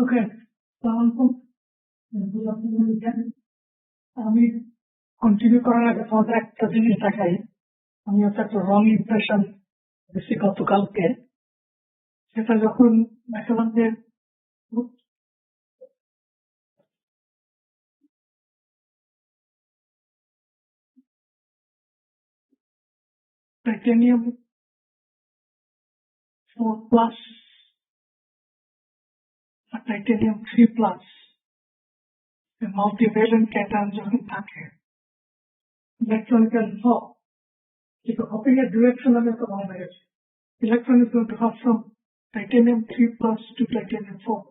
Okay, good afternoon again. আমি continue করার আগে তোমাদের একটা জিনিস দেখাই। আমি হচ্ছে একটা রং ইমপ্রেশন দিচ্ছি গতকালকে। সেটা যখন দেখালাম যে টাইটেনিয়াম 4+ আর টাইটেনিয়াম 3+ multivalent cation যখন থাকে electronical hop, the hopping direction of the combination. Electron is going to hop from titanium 3+ to titanium 4+.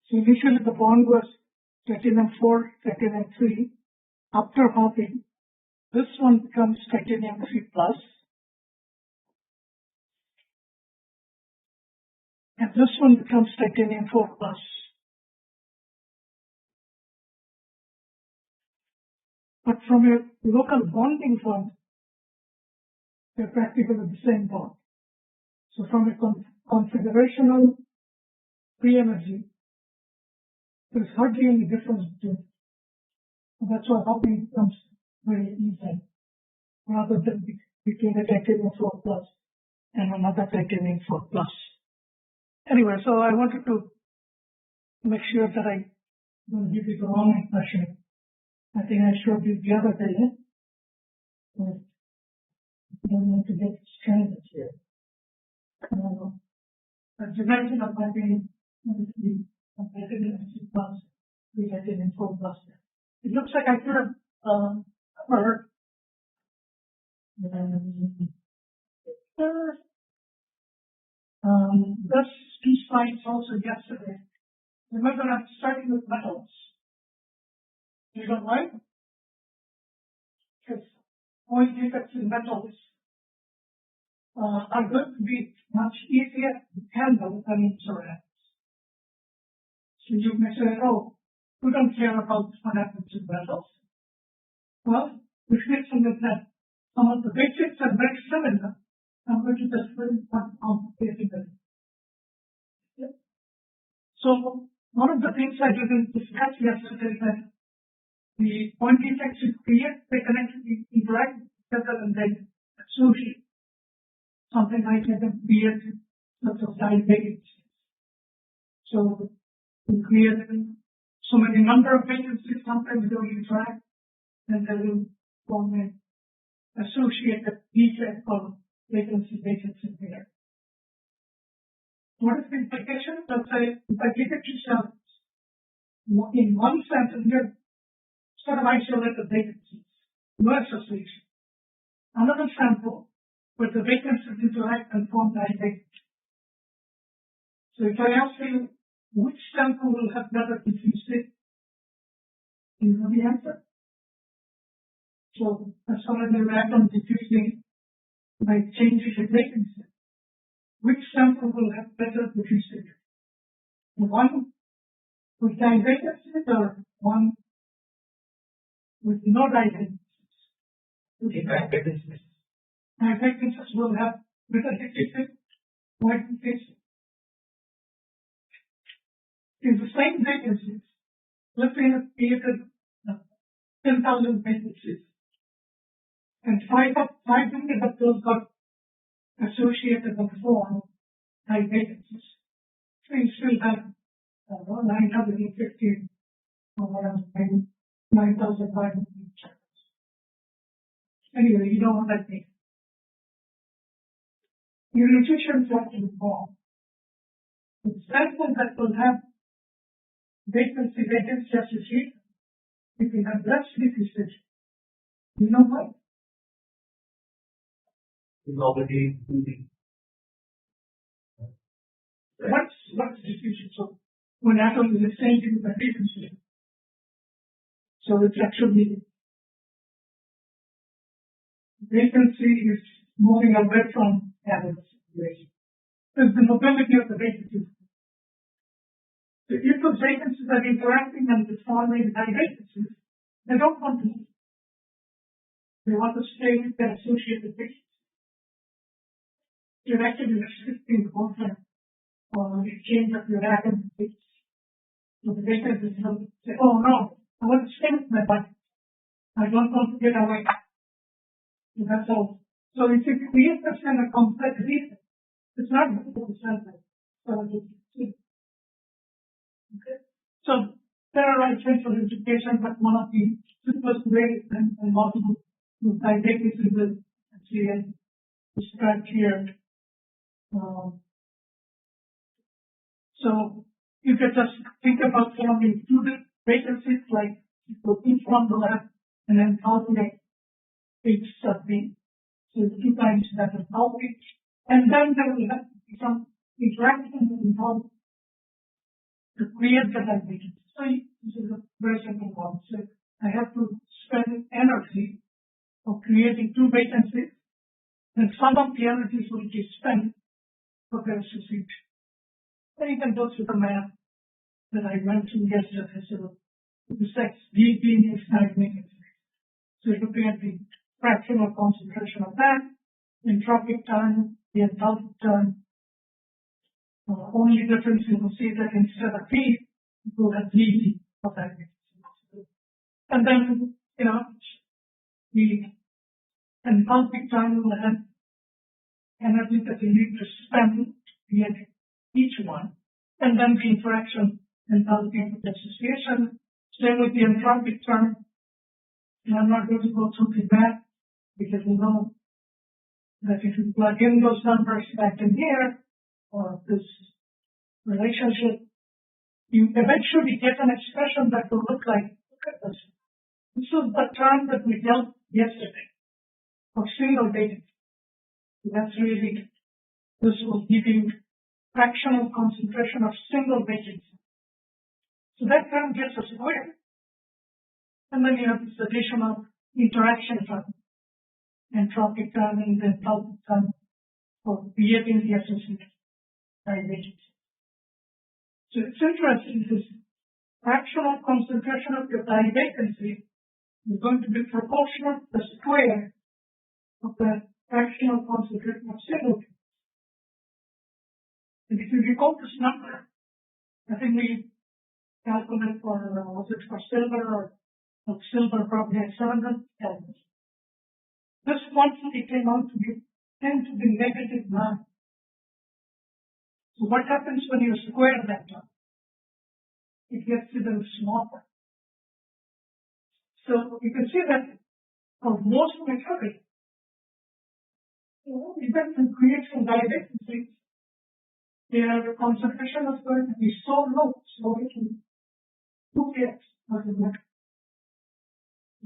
So initially the bond was titanium 4, titanium 3. After hopping, this one becomes titanium 3+, and this one becomes titanium 4+. But from a local bonding form, they're practically the same bond. So from a configurational free energy, there's hardly any difference between them. And that's why hopping becomes very easy, rather than between a titanium 4+ and another titanium 4+. Anyway, so I wanted to make sure that I don't give you the wrong impression. I think I showed you the other day. I don't want to get stranded here. As you mentioned, I'm having titanium 3+, titanium 4+. It looks like I could have covered this 2 slides also yesterday. Remember, I'm starting with metals. You know why? Because all defects in metals are going to be much easier to handle than in ceramics. So you may say, oh, we don't care about what happens in metals. Well, we feel that some of the basics are very similar. I'm going to just very complicated them. So one of the things I didn't discuss yesterday is that the point defects you create, they connectedly interact together and then associate. Something like that can create lots of side vacancies. So we create so many number of vacancies, sometimes they will interact and they will form an associated defect or vacancy there. What is the implication? Let's say if I give it 2 samples, in one sample here, sort of isolated vacancies, no association. Another sample where the vacancies interact and form that vacancy. So if I ask you which sample will have better diffuse state, you know the answer. So as far as the atom diffusing by changing the vacancy, which sample will have better diffuse state? The one with high vacancies or one with no high vacancies? With high vacancies. High vacancies will have better diffuse state. Why diffuse state? In the same vacancies, let's say I've created 10,000 vacancies, and 500 of those got associated and formed high vacancies. So you still have 950 or around 9,500 channels. Anyway, you know what that means. Your nutrition has to form. The sample that will have vacancy association, if you have less diffusion, you know what? It's already moving. What's diffusion? So when atoms is exchanging the vacancy, so it's actually vacancy is moving away from atoms. It's the mobility of the vacancy. So if the vacancies are interacting and forming high vacancies, they don't want to move. They want to stay with their associated vacancies. You're actually restricting the whole thing. or you change up your atom, so the vacancies will say, oh no, I want to stay with my body. I don't want to get away. So that's all. So if you create this kind of complexity, it's not difficult to solve it. Okay. So there are all kinds of implications, but one of the simplest ways and possible with didactics is the actually described here. So you can just think about forming two vacancies, like each from the left and then calculate each something. So 2 times that is how each, and then there will have to be some interaction involved to create the vacancy. So this is a very simple one. So I have to spend energy for creating 2 vacancies, and some of the energies will be spent for the association. Then you can go through the math that I went through yesterday. So the sex being vacancy. So you look at the fractional concentration of that, entropic time, the enthalpy time. Only difference you will see that instead of V, you will have dV of that. And then, the enthalpy time will have energy that you need to spend to get each one. And then the interaction enthalpy association. Same with the entropic term. And I'm not going to go through the math because we know that if you plug in those numbers back in here, or this relationship, you eventually get an expression that will look like, look at this. This is the term that we dealt yesterday for single vacancy. That's really, this will give you fractional concentration of single vacancy. So that term gets a square. And then you have this additional interaction term, entropic term and the enthalpy term for creating the associated vacancy. So it's interesting, this fractional concentration of your vacancy is going to be proportional to the square of the fractional concentration of single vacancy. And if you recall this number, I think we calculate for, was it for silver or silver probably at 700 kelvin. This quantity came out to be 10 to the negative 9. So what happens when you square that term? It gets even smaller. So you can see that for most materials, even in creation vacancies, their concentration is going to be so low, so it will 2x doesn't matter.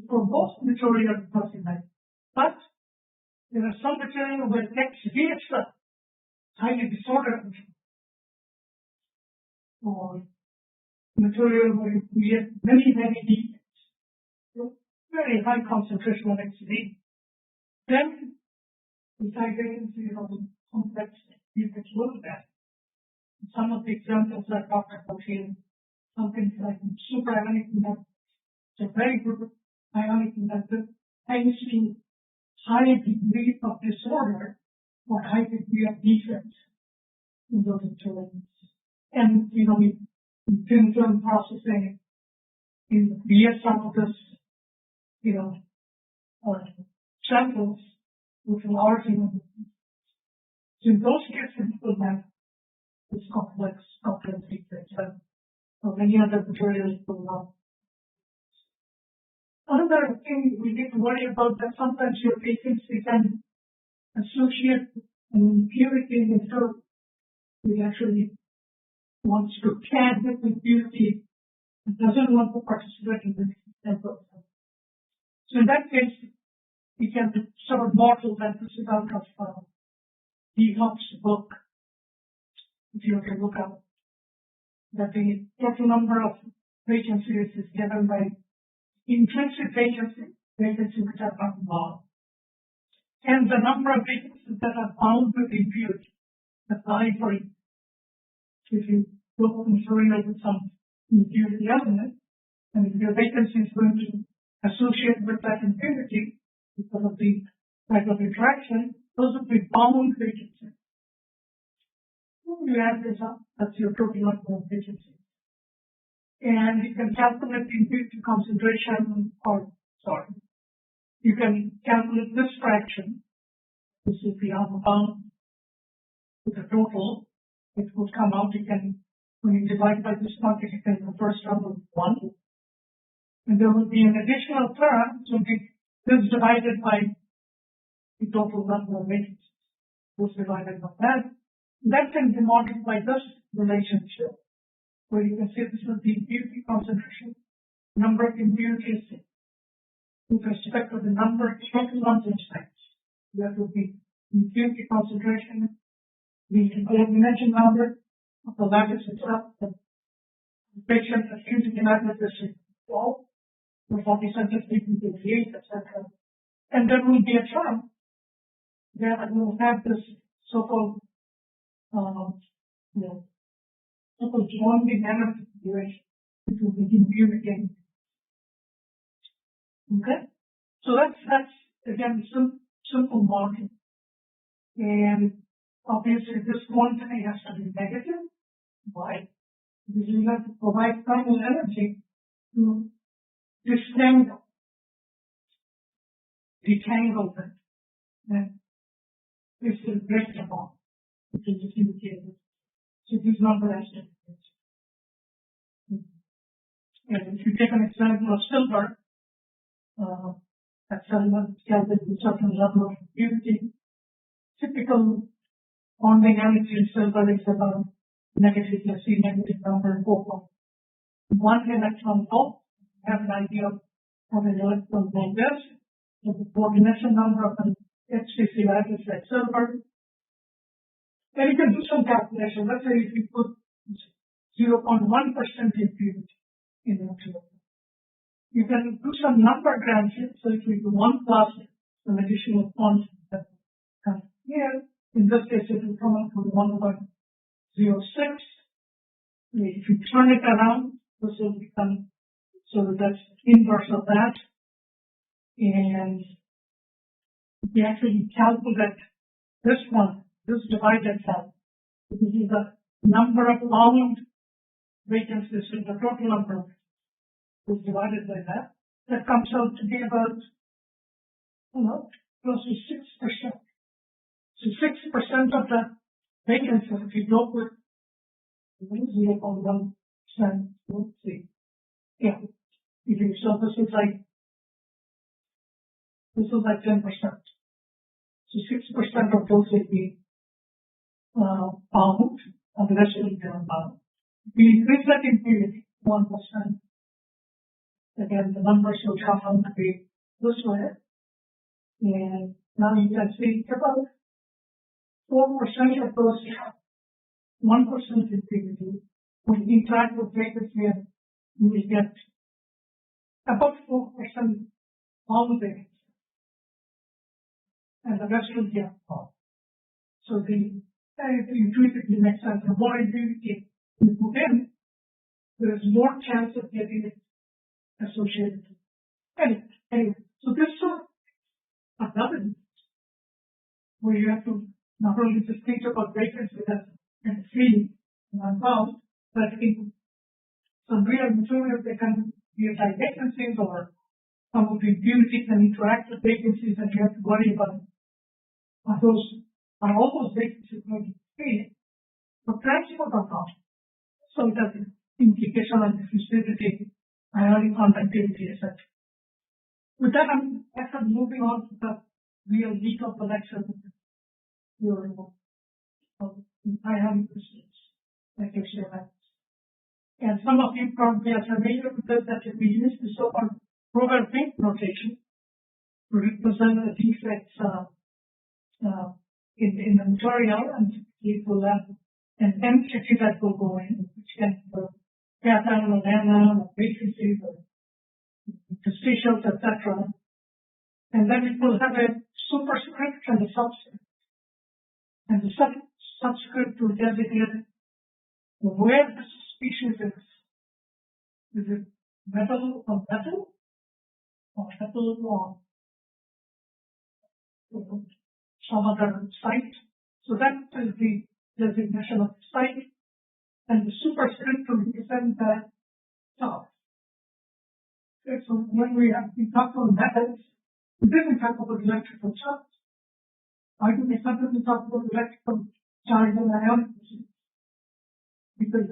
For most materials, it doesn't matter. But there are some material where XV itself highly disordered, or material where you create many defects, so very high concentration of XV. Then the vacancy of the complex defects will be that. Some of the examples I talked about here, something like super ionic conductors. It's a very good ionic conductor, thanks to high degree of disorder or high degree of defects in those materials. And, in thin film processing, in BS some of this, samples with large amounts. So in those cases, you will have this complex defects, or many other materials will not. Another thing we need to worry about that sometimes your vacancy can associate an impurity in the cell. It actually wants to can with impurity and doesn't want to participate in the sample. So in that case, we can sort of model that. This is out of Hop's book. If you can look up that the total number of vacancies is given by intrinsic vacancies which are not bound, and the number of vacancies that are bound with impurity, applying for it. If you go material with some impurity element, and if your vacancy is going to associate with that impurity because of the type of interaction, those will be bound vacancies. You add this up, that's your total number of vacancies. And you can calculate the impurity concentration, you can calculate this fraction. This is the upper bound with the total. It would come out, when you divide by this quantity, you can the first term with 1. And there will be an additional term, so this divided by the total number of vacancies. This divided by that. That can be modeled by this relationship, where you can say this is the impurity concentration, number of impurities with respect to the number of total number of sites. That would be impurity concentration, the elimination number of the lattice itself, the patient using an analysis 12, the 40 centimeters, 58, etc. And there will be a term that will have this so-called joint energy duration, which will be impurity. Okay, so that's again simple modeling, and obviously this quantity has to be negative. Why? Because you have to provide thermal energy to detangle it, and this is break the bond, which is indicated. So this number has to be. And if you take an example of silver, at certain certain level of impurity, typical bonding energy in silver is about negative number 4.1 electron volt. You have an idea of what an electron volt is. So the coordination number of an HCC lattice like silver. Then you can do some calculation. Let's say if you put 0.1% impurity in the material. You can do some number branching. So if we do 1 plus some additional quantity that comes here, in this case it will come up with 1.06. If you turn it around, this will become, so that's inverse of that. And we actually calculate this one, this divided by, this is the number of bound vacancies, so the total number of is divided by that. That comes out to be about, close to 6%. So 6% of the vacancies, if you go with 0.1%, let's see. Yeah. So this is like 10%. So 6% of those will be bound, and the rest will be unbound. We increase that impurity 1%. Again, the numbers will come out to be this way. And now you can see about 4% of those 1% impurity. When you interact with vacancy, you will get about 4% bound vacancy. And the rest will be unbound. So if you intuitively make sense, the more impurity you put in, there is more chance of getting it associated. Anyway, so this is another where you have to not only just think about vacancy and free and unbound, but in some real materials they can be like vacancies, or some of the impurities can interact with vacancies, and you have to worry about are all those vacancies going to be free for transport or not. So it has an implication on diffusivity, ionic conductivity, etc. With that, I'm actually moving on to the real meat of the lecture. I have questions, like you said. And some of you probably are familiar with this, that we use the so-called Prof notation to represent the defects in the material, and it will have an entity that will go in, which can be cation or anion or vacancies or interstitials, etc. And then it will have a superscript and a subscript. And the subscript will designate where the species is. Is it metal or metal? Or metal or some other site? So that is the designation of the site, and the superscript to represent the charge. Okay, so when we talk about methods, we didn't talk about electrical charge. Why do we suddenly talk about electrical charge and ionic machines? Because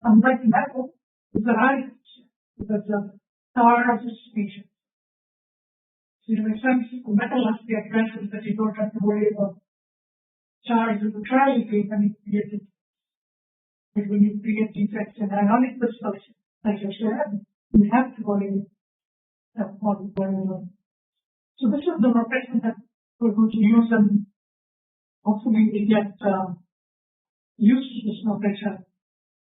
unlike metal, it's an ionic machine, because the charge is species. So in a sense, the metal has the advantage that you don't have to worry about charge neutrality when you create it. But when you create defects in ionic crystals, like I said, you have to worry about what is going on. So this is the notation that we're going to use, and hopefully we get used to this notation.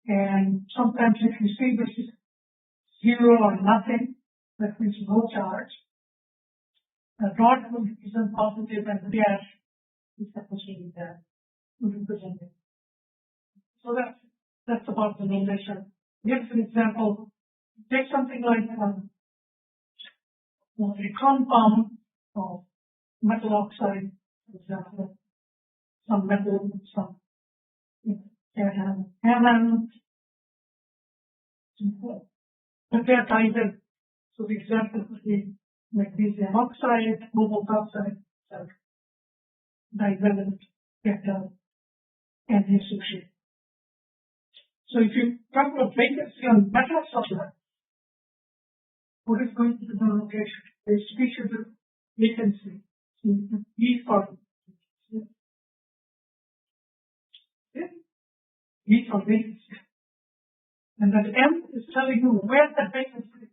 And sometimes if you see this is 0 or nothing, that means no charge. A dot will represent positive and dash is supposed to be there to represent it. So that's about the notation. Here's an example. Take something like a compound of metal oxide, for example, some metal, some anion, but they are tighter. So the example could be magnesium oxide, cobalt oxide, divalent, and associated. So if you talk about vacancy on metals of that, what is going to be the notation? The species of vacancy. So E for vacancy. And that M is telling you where the vacancy is.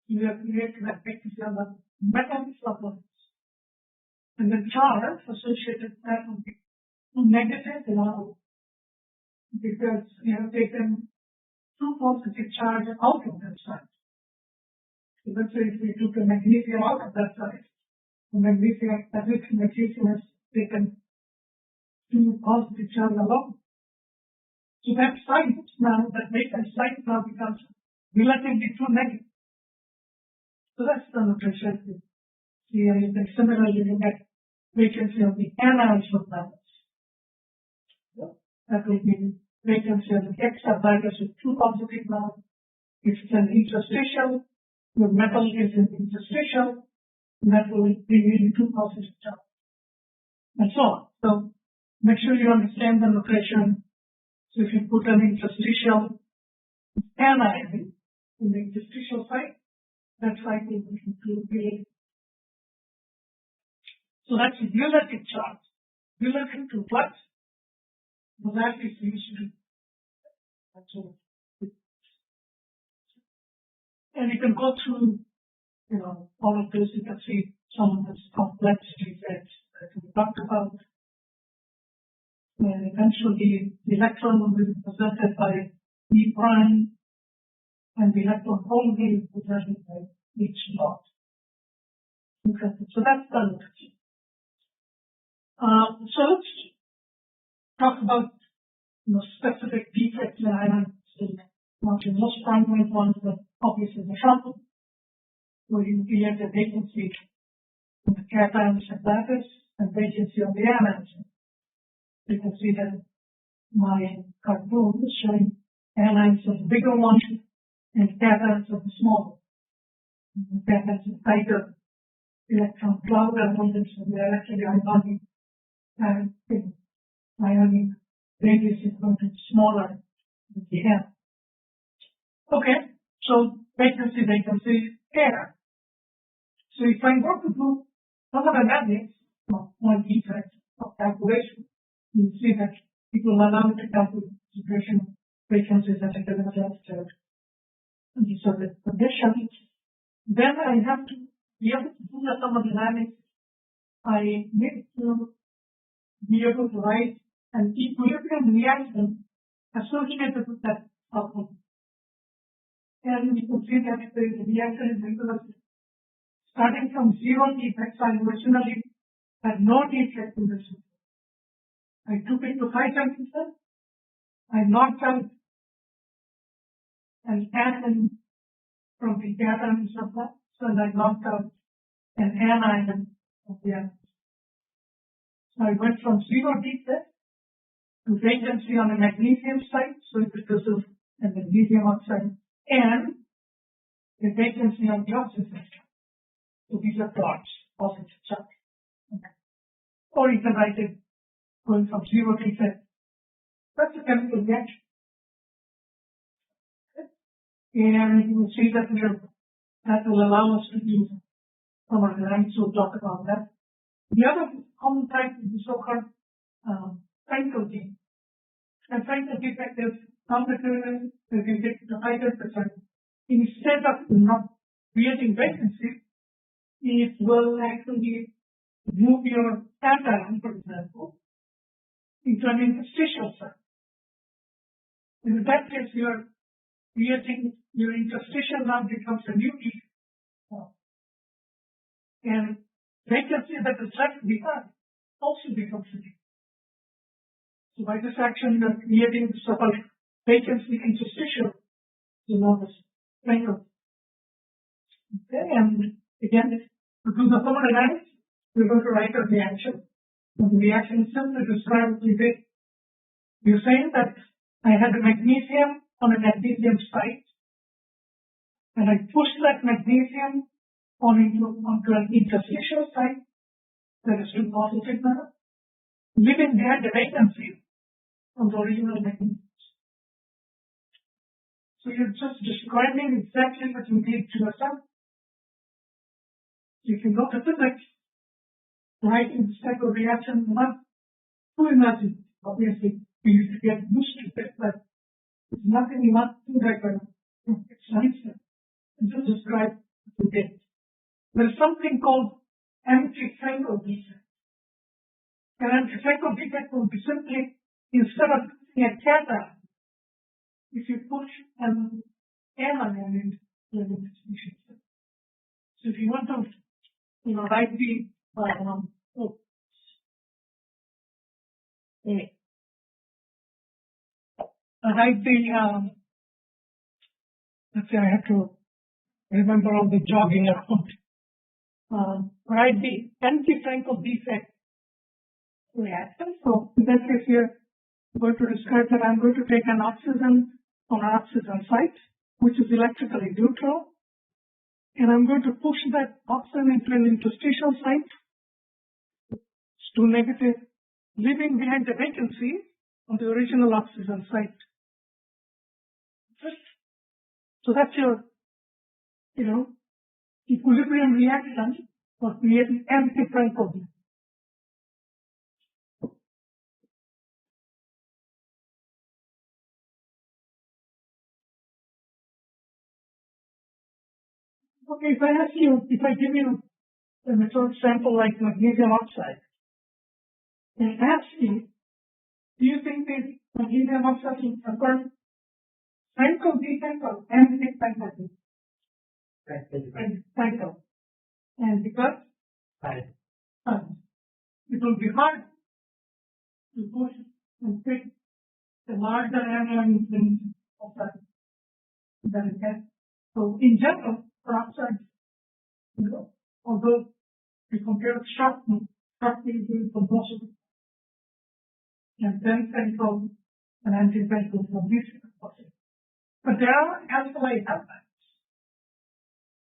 You have created that vacancy on the metal supplements. And the charge associated with that will be negative now, because you have taken 2 positive charges out of that side. So let's say if we took the magnesium out of that side, the magnesium has taken 2 positive charges along. So that side now, that vacant side now becomes relatively 2 negative. So that's the notation. Here you can similarly look at vacancy of the anions of metals. That will be vacancy of the extra-bias with 2 positive now. If it's an interstitial, your metal is an interstitial, and that will bring you 2 positive charges. And so on. So make sure you understand the notation. So if you put an interstitial anion in the interstitial site, that site will be included. So that's a relative charge. Relative to flux, but that is used to. And you can go through, all of this. You can see some of this complex defects that we talked about. And eventually, the electron will be represented by E prime, and the electron hole will be represented by H dot. Okay. So that's the notation. So let's talk about specific defects in ion state. One of the most prominent ones, but obviously the trouble, where you create a vacancy in the cations and lattice and vacancy on the anions. You can see that my cartoon is showing anions of the bigger one and cations of the smaller. The cations are tighter electron cloud abundance, and they're actually ionic. And ionic radius is going to be smaller than the M. Okay, so vacancy, air. So if I go to do thermodynamics, one defect of calculation, you'll see that it will allow me to calculate the concentration of vacancies at a given temperature. And these are the conditions. Then I have to be able to do the thermodynamics. I need to be able to write an equilibrium reaction associated with that problem. And you can see that the reaction is rigorous. Starting from 0 defects, I originally had no defect in the system. I took it to high temperature. I knocked out an atom from the atoms of that, so I knocked out an anion of the atom. So I went from 0 defect to the vacancy on the magnesium side, so if this is a magnesium oxide, and the vacancy on the oxygen side. So these are plots, positive charge. Okay. Or you can write it going from 0 to 10. That's a chemical reaction. Okay. And you will see that that will allow us to use thermodynamics. We'll talk about that. The other common type is the so-called cycle defect. And cycle defect is non-material that you get the higher percent. Instead of not creating vacancy, it will actually move your cation, for example, into an interstitial cell. In that case, you are creating your interstitial now becomes a new defect. And vacancy that is left behind also becomes a defect. So by this action, you are creating the so-called vacancy interstitial enormous cycle. Okay, and again, to do the thermodynamics, we're going to write a reaction. And the reaction is simply described with it. You're saying that I had a magnesium on a magnesium site, and I pushed that magnesium onto an interstitial site that is two positive matter, leaving behind the vacancy on the original magnesium. So you're just describing exactly what you did to yourself. If you go to physics, writing this type of reaction, not to imagine. Obviously, you used to get used to it, but it's nothing you want to do that way. It's nicer. And just describe what you did. There's something called anti-cycle defect. An anti-cycle defect will be simply, instead of putting a cation, if you push an anion into the interstitial cell. So if you want to, write the let's say I have to remember all the jogging around. Write the anti-cycle defect reaction. So in that case here, I'm going to describe that I'm going to take an oxygen on an oxygen site, which is electrically neutral, and I'm going to push that oxygen into an interstitial site, it's 2 negative, leaving behind the vacancy on the original oxygen site. So that's your, equilibrium reaction for creating anti-cycle defect. Okay, if I give you a method sample like magnesium oxide, and ask you, do you think this magnesium oxide will occur cycle defect or anti-cycle defect? Cycle. And because it will be hard to push and pick the larger anion in oxide than it has. So in general, for oxides, although we compare sharply is impossible, and then cycle and anti-cycle from this possible. But there are alkali halides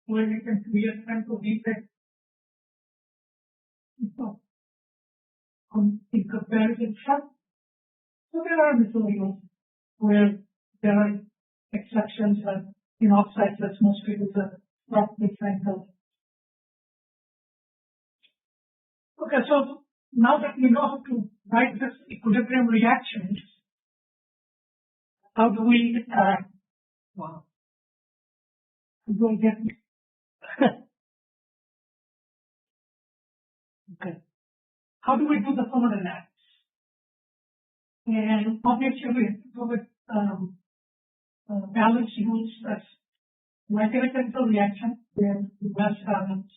where you can create cycle defect in comparison sharp. So there are materials where there are exceptions, like in oxides, that's most people are roughly cycle. Okay, so now that we know how to write this equilibrium reactions, how do we get okay. How do we do the thermodynamics? And obviously we have to go with balance rules. That's like in a chemical reaction where the mass balance,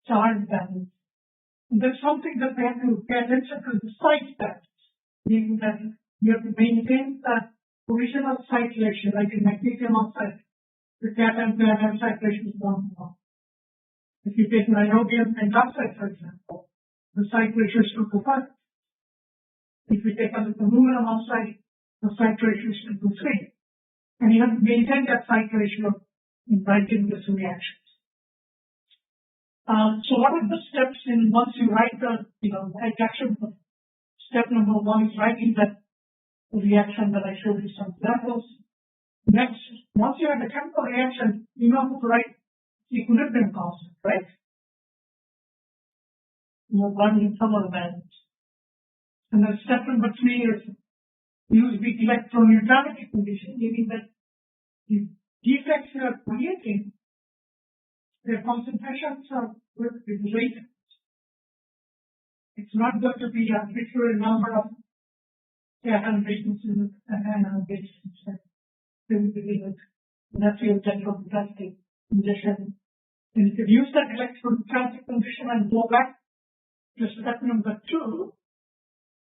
charge balance. And there's something that we have to pay attention to, the site balance, meaning that you have to maintain the original site ratio, like in magnesium oxide, the cation to anion site ratio is 1:1. If you take niobium pentoxide, for example, the site ratio is 2:5. If we take a look at aluminum oxide, the site ratio is 2 to 3. And you have to maintain that site ratio in writing this reactions. So what are the steps in once you write the reaction? Step number 1 is writing that reaction that I showed you some examples. Next, once you have a chemical reaction, you know how to write equilibrium constant, right? You're running thermodynamics. And then step number 3 is use the electroneutrality condition, meaning that the defects you are creating, their concentrations are related. It's not going to be a arbitrary number of atom vacancies and vacancies. That's your electroneutrality condition. And you can use that electroneutrality condition and go back to step number 2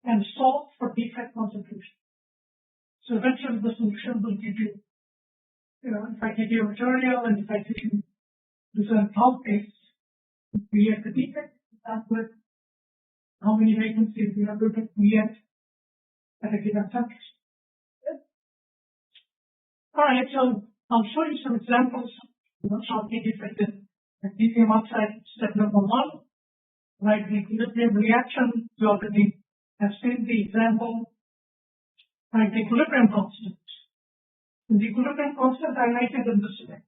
and solve for defect concentration. So eventually the solution will give you, if I give you a material and if I give you different outputs, create the defect, that's with how many vacancies we are going to create at a given temperature. Alright, so I'll show you some examples of the defect in lithium oxide. Step number 1, write the equilibrium reaction. You already have seen the example. Write the equilibrium constant. The equilibrium constant I write it in this way.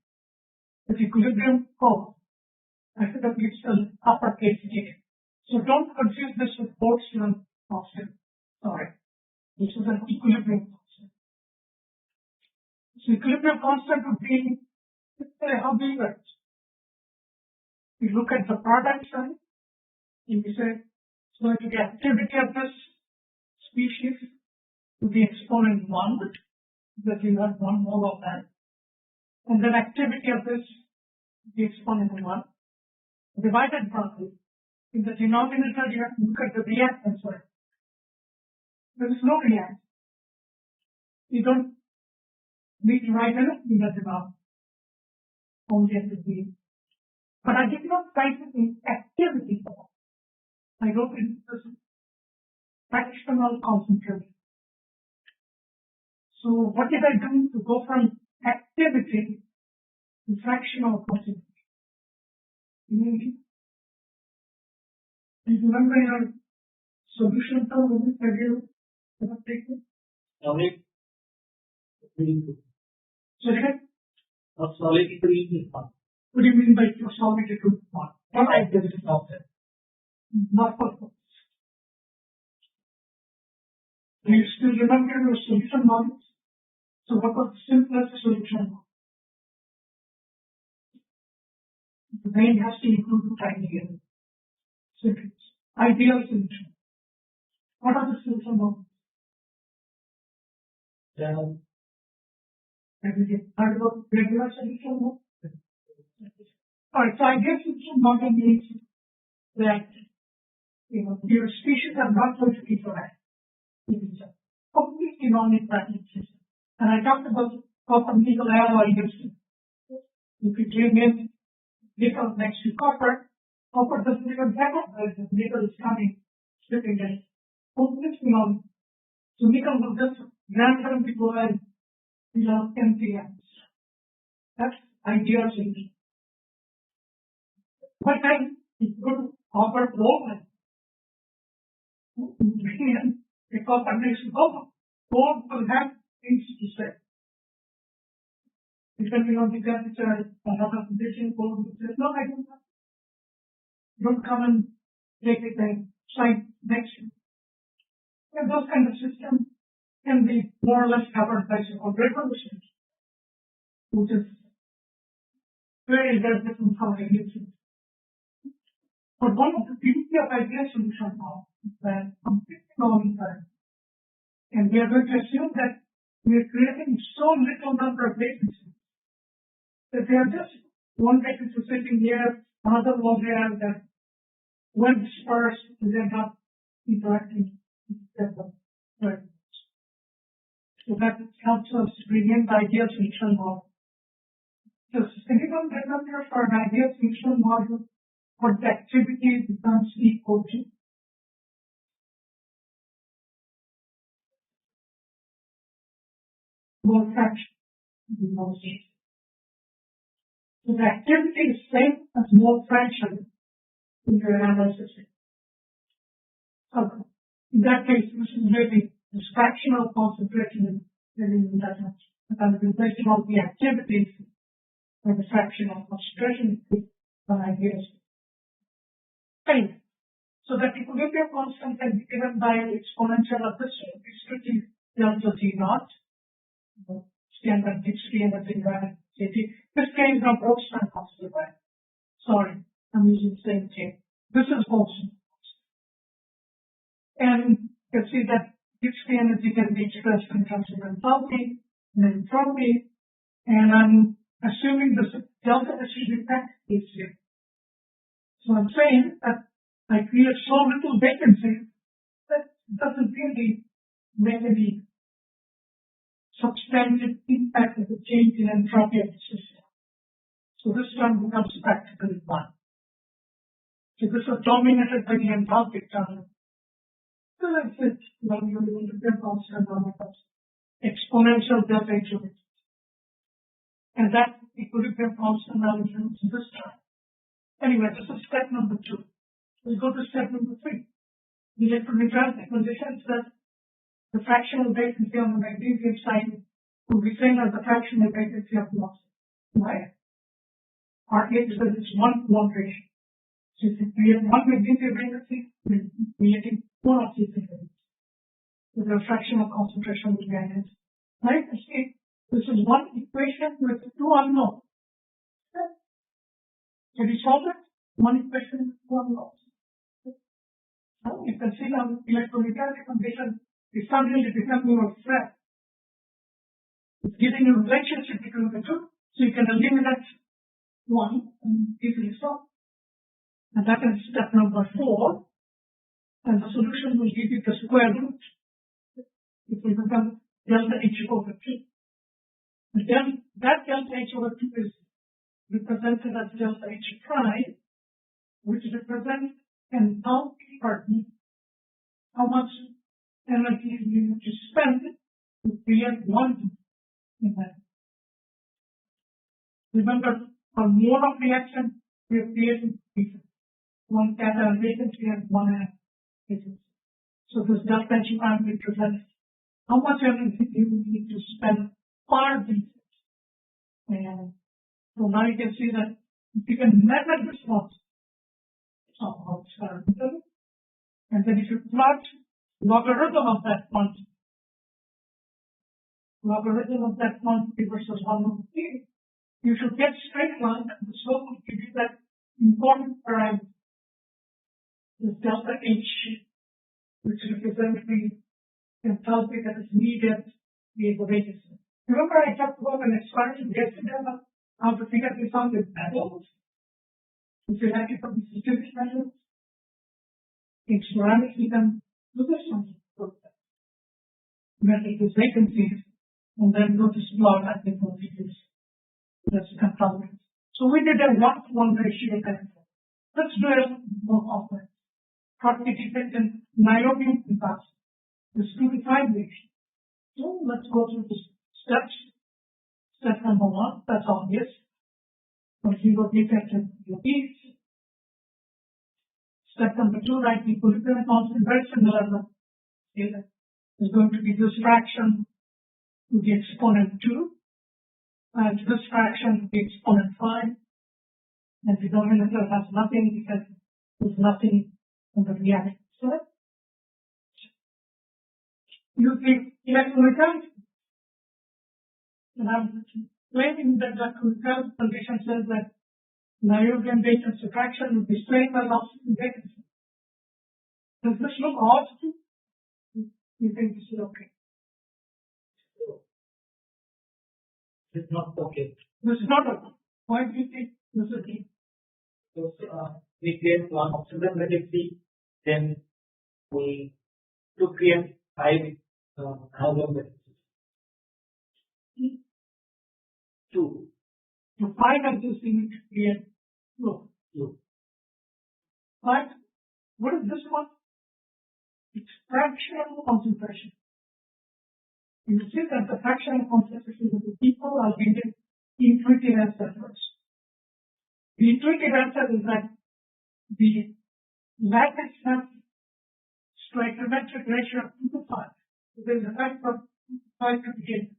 The equilibrium code. I should have used an uppercase K. So don't confuse this with Boltzmann constant. Sorry. This is an equilibrium constant. So equilibrium constant would be how we write. You look at the product side, and you say, so to the activity of this species to the exponent 1, that you have 1 mole of that. And then activity of this, the exponent 1, divided by, in the denominator you have to look at the reactance side. There is no reactance. You don't need to write anything in the denominator. Only at the beginning. But I did not write it in activity form. I wrote it in fractional concentration. So what did I do to go from activity to fractional concentration? Do you remember your solution problem that you have taken? Solid. So again? A solid equilibrium. What do you mean by solid equilibrium? What I did is often. Not for. Do you still remember your solution models? So what was the simplest solution model? The main has to include ideal solutions. Ideal solution. What are the solution models? Have you heard about regular solution model? Alright, so ideal solution model means that your species are not going to interact with each other. Completely non-interactive system. And I talked about copper nickel alloy using. If you bring in nickel next to copper doesn't even get up there. The nickel is coming, slipping in. Completely non. So nickel will just randomly go and empty atoms. That's ideal solution. But then you could copper gold. The copper next to gold. Gold will have things to say. Depending on the temperature, what condition, gold will say, no, I don't have. Don't come and take it and sign next to you. And those kind of systems can be more or less covered by so-called revolutions, which is very, very different from ideal solution. But one of the beauty of ideal solution now is that completely non-interactive. And we are going to assume that we are creating so little number of vacancies that they are just one vacancy sitting here, another one there, that when dispersed, they are not interacting with the right. So that helps us bring in the ideal solution model. So anyone remember for an ideal solution model, what the activity becomes equal to? more fraction in most cases. So the activity is same as mole fraction in your analysis. So in that case, this is really the fractional concentration in that much. And the relation of the activities and the fractional concentration is an idea. Anyway, so that equilibrium constant can be given by the exponential of this restricting delta T naught. Standard standard thing. This came from Boltzmann constant. Sorry, I'm using the same thing. This is Boltzmann. And you can see that each energy can be expressed in terms of enthalpy and entropy. And I'm assuming this delta H defect is here. So I'm saying that I create so little vacancy that it doesn't really make any substantive impact of the change in entropy of the system. So this term becomes practically one. So this is dominated by the enthalpy term. So that's it. When you equilibrium constant becomes exponential delta H of it. And that equilibrium constant now becomes this term. Anyway, this is step number 2. We go to step number 3. The electroneutrality condition says the fractional vacancy on the magnesium side will be same as the fractional vacancy of the oxygen. Right? Our case says it's 1 to 1 ratio. So if we have 1 magnesium vacancy, we're creating 1 oxygen vacancy. So the fractional concentration will be identical. Right? See, this is one equation with 2 unknowns. Can you solve it? One equation with 2 unknowns. Now you can see now electroneutrality condition is suddenly becoming your friend. It's giving you a relationship between the two, so you can eliminate one and easily solve. And that is step number 4. And the solution will give you the square root. It will become delta H over 2. And then that delta H over 2 is represented as delta H prime, which represents enthalpy per heat. How much energy you need to spend to create one in that. Remember, for mode of reaction, we are creating heat. One cation vacancy and one vacancy. So this delta H prime represents how much energy you need to spend per heat. And so now you can see that you can measure this one. And then if you plot logarithm of that quantity versus 1 over t, you should get straight line, and the slope will give you that important parameter, this delta H, which represents the enthalpy that is needed in the vacancy. Remember I talked about an experiment yesterday about how to figure this out with metals. If you like it from the statistics methods, in ceramics you can do this one. Measure the vacancies and then go to plot at the quantities. That's confounding. So we did a 1-to-1 ratio kind of. Let's do it more often. Property defect in niobium impact. This 2 to 5 ratio. So let's go through the steps. Step number 1, that's obvious. But you got defect in your piece. Step number 2, write the equilibrium constant, very similar. Is going to be this fraction to the exponent 2, and this fraction to the exponent 5, and the denominator has nothing because there's nothing on the reaction side. Use the electroneutrality. And I'm claiming that the electroneutrality condition says that niobium vacancy fraction will be same as oxygen vacancy. Does this look odd? You think this is okay? It's not okay. This is not okay. Why do you think this is okay? Because we create 1 oxygen vacancy, then we to create 5 hydrogen vacancies. 2. So 5 of this you need to create 2. But what is this one? It's fractional concentration. you see that the fractional concentration of the people are given intuitive answer first. The intuitive answer is that the lattice has stoichiometric ratio of 2 to 5. So there is a factor of 5 to begin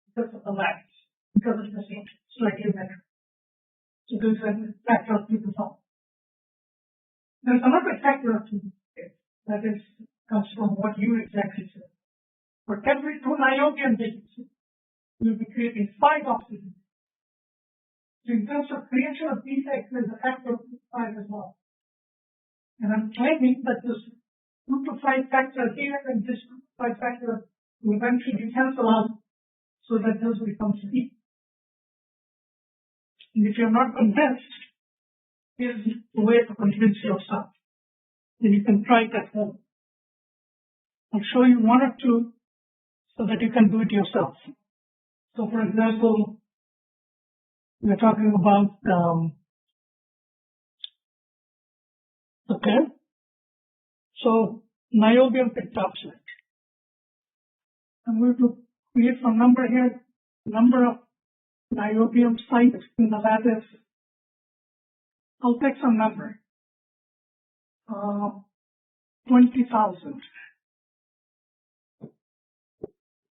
because of the lattice, because of the same stoichiometric. So there is a factor of 2 to 5. There is another factor of 2 that comes from what you exactly said. For every 2 niobium vacancies, we will be creating 5 oxygen. So in terms of creation of defects, there is a factor of 2 to 5 as well. And I'm claiming that this 2 to 5 factor here and this 2 to 5 factor will eventually cancel out so that this becomes D. And if you're not convinced, here's the way to convince yourself. Then you can try it at home. I'll show you 1 or 2 so that you can do it yourself. So for example, we're talking about, okay, so niobium pentoxide. I'm going to create some number here, number of niobium sites in the lattice. I'll take some number, 20,000.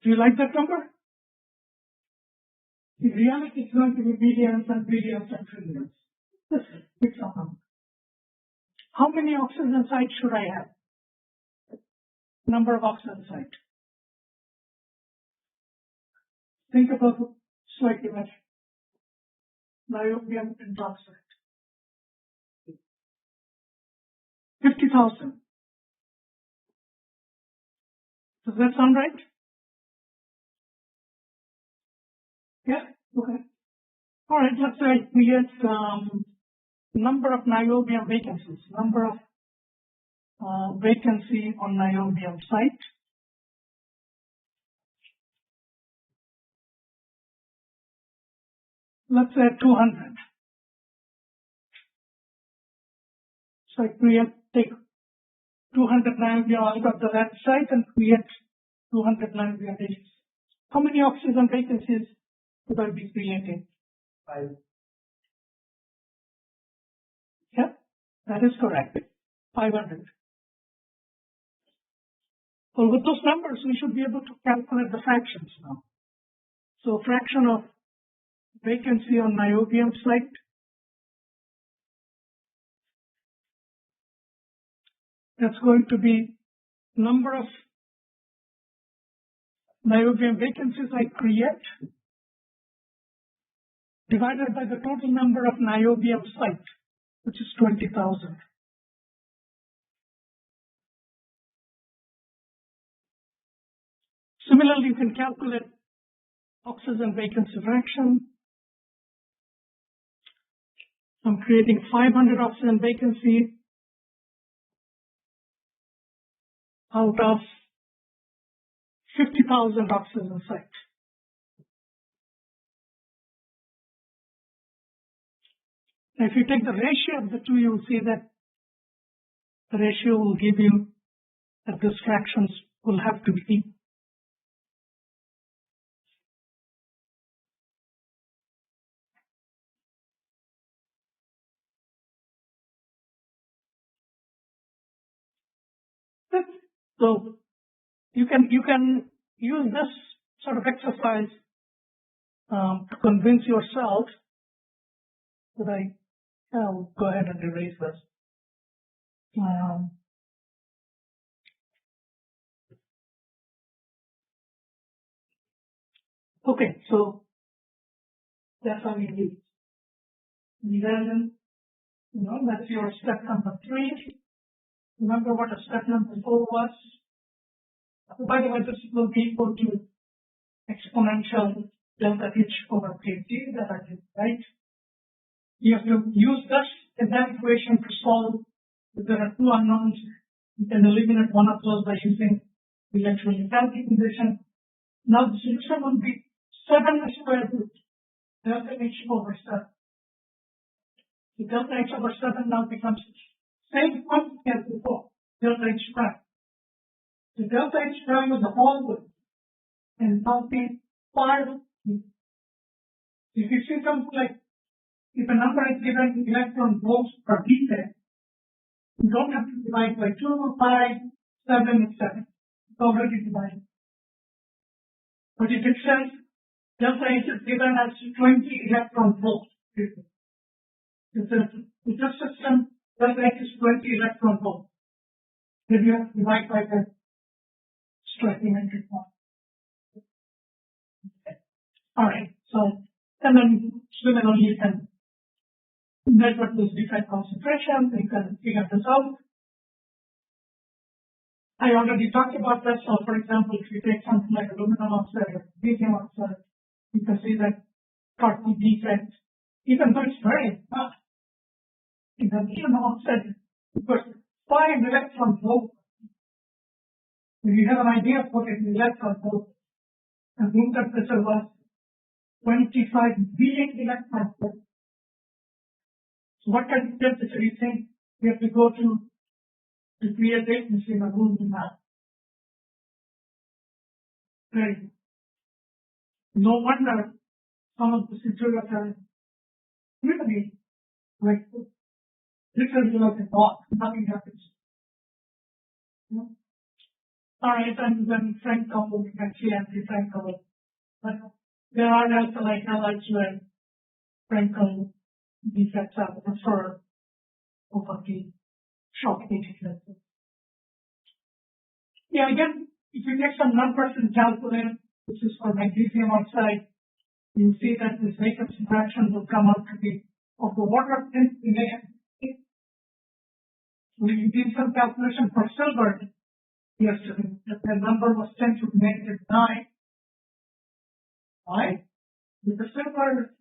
Do you like that number? In reality, it's going to be billions and billions and trillions. Listen, pick some number. How many oxygen sites should I have? Number of oxygen sites. Think about it slightly better. Niobium pentoxide. 50,000. Does that sound right? Yeah? Okay. All right, let's say I create number of niobium vacancies, number of vacancy on niobium site. Let's say 200. So I take 200 niobium out of the left side and create 200 niobium vacancies. How many oxygen vacancies could I be creating? 5. Yeah, that is correct. 500. Well, with those numbers, we should be able to calculate the fractions now. So fraction of vacancy on niobium site. That's going to be number of niobium vacancies I create divided by the total number of niobium site, which is 20,000. Similarly, you can calculate oxygen vacancy fraction. I'm creating 500 oxygen vacancy out of 50,000 oxygen sites. Now, if you take the ratio of the two, you will see that the ratio will give you that these fractions will have to be equal. So you can use this sort of exercise to convince yourself that I'll go ahead and erase this. Okay, so that's how you do it. And then, that's your step number 3. Remember what a step number 4 was? By the way, this will be equal to exponential delta H over kT that I did, right? You have to use this in that equation to solve. If there are 2 unknowns, you can eliminate one of those by using the electronegativity condition. Now the solution will be 7 square root delta H over 7. The delta H over 7 now becomes same quantity as before, delta H prime. The delta H prime is the whole width, enthalpy 5. If you see something like, if a number is given electron volts per defect, you don't have to divide by 2, 5, 7, etc. It's already divided. But if it says delta H is given as 20 electron volts, it says with this system, delta H is 20 electron volts. Then you have to divide by the stoichiometric one. Okay. Alright, so, and then similarly you can measure this defect concentration, you can figure this out. I already talked about that. So, for example, if you take something like aluminum oxide or lithium oxide, you can see that part of defect, even though it's very fast, in the aluminum oxide, because 5 electron volts. If you have an idea of what an electron volt, and room temperature was 25 billion electron volts. So, what kind of temperature do you think we have to go to create vacancy in a room in that? Right. No wonder some of the situations are really like literally like a box, nothing happens. Yeah. Alright, and then Frank couple, we can see anti-Frank couple. But there are also like highlights where Frank couple defects are referred over the shock defects. Yeah, again, if you take some numbers and calculate, this is for magnesium oxide, you see that this vacancy fraction will come out to be of the order of 10 to the negative 8. When you did some calculation for silver yesterday, the number was 10 to the negative 9. Right? With the silver,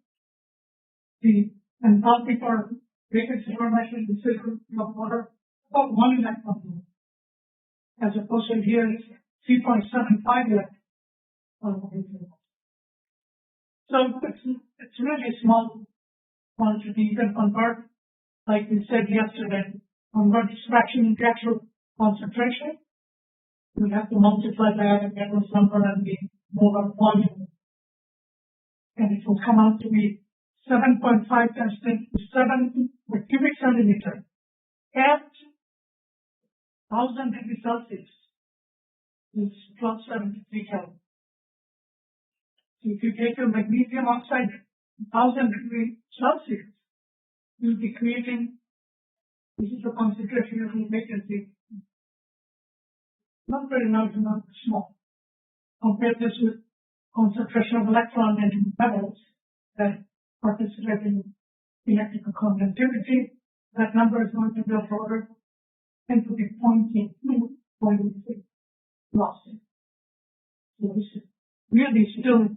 the enthalpy for vacancy formation in silver of order about 1 electron volt. As opposed to here it's 3.75 electron. So it's really a small quantity. You can convert, like we said yesterday, convert this fraction into actual concentration. You have to multiply that and get this number and the molar volume. And it will come out to be 7.5 times 10 to 7 cubic centimeter at 1000 degrees Celsius. Is 1273 Kelvin. So if you take your magnesium oxide 1000 degrees Celsius, you'll be creating, this is the concentration of vacancy. Not very large, not small. Compare this with concentration of electron and metals that participate in electrical conductivity. That number is going to be of order 10 to the 0.2 loss. So this is really still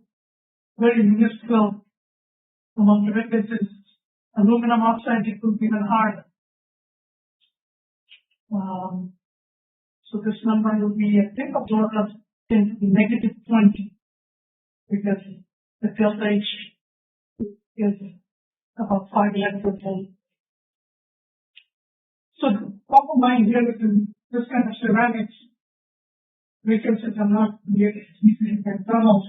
very minuscule among the references. Aluminum oxide, it will be even harder. So this number will be, I think, of the order of 10 to the negative 20, because the delta H is about 5 electron volt. So the top of mind here is in this kind of ceramics, vacancies are not really easy in tunnels.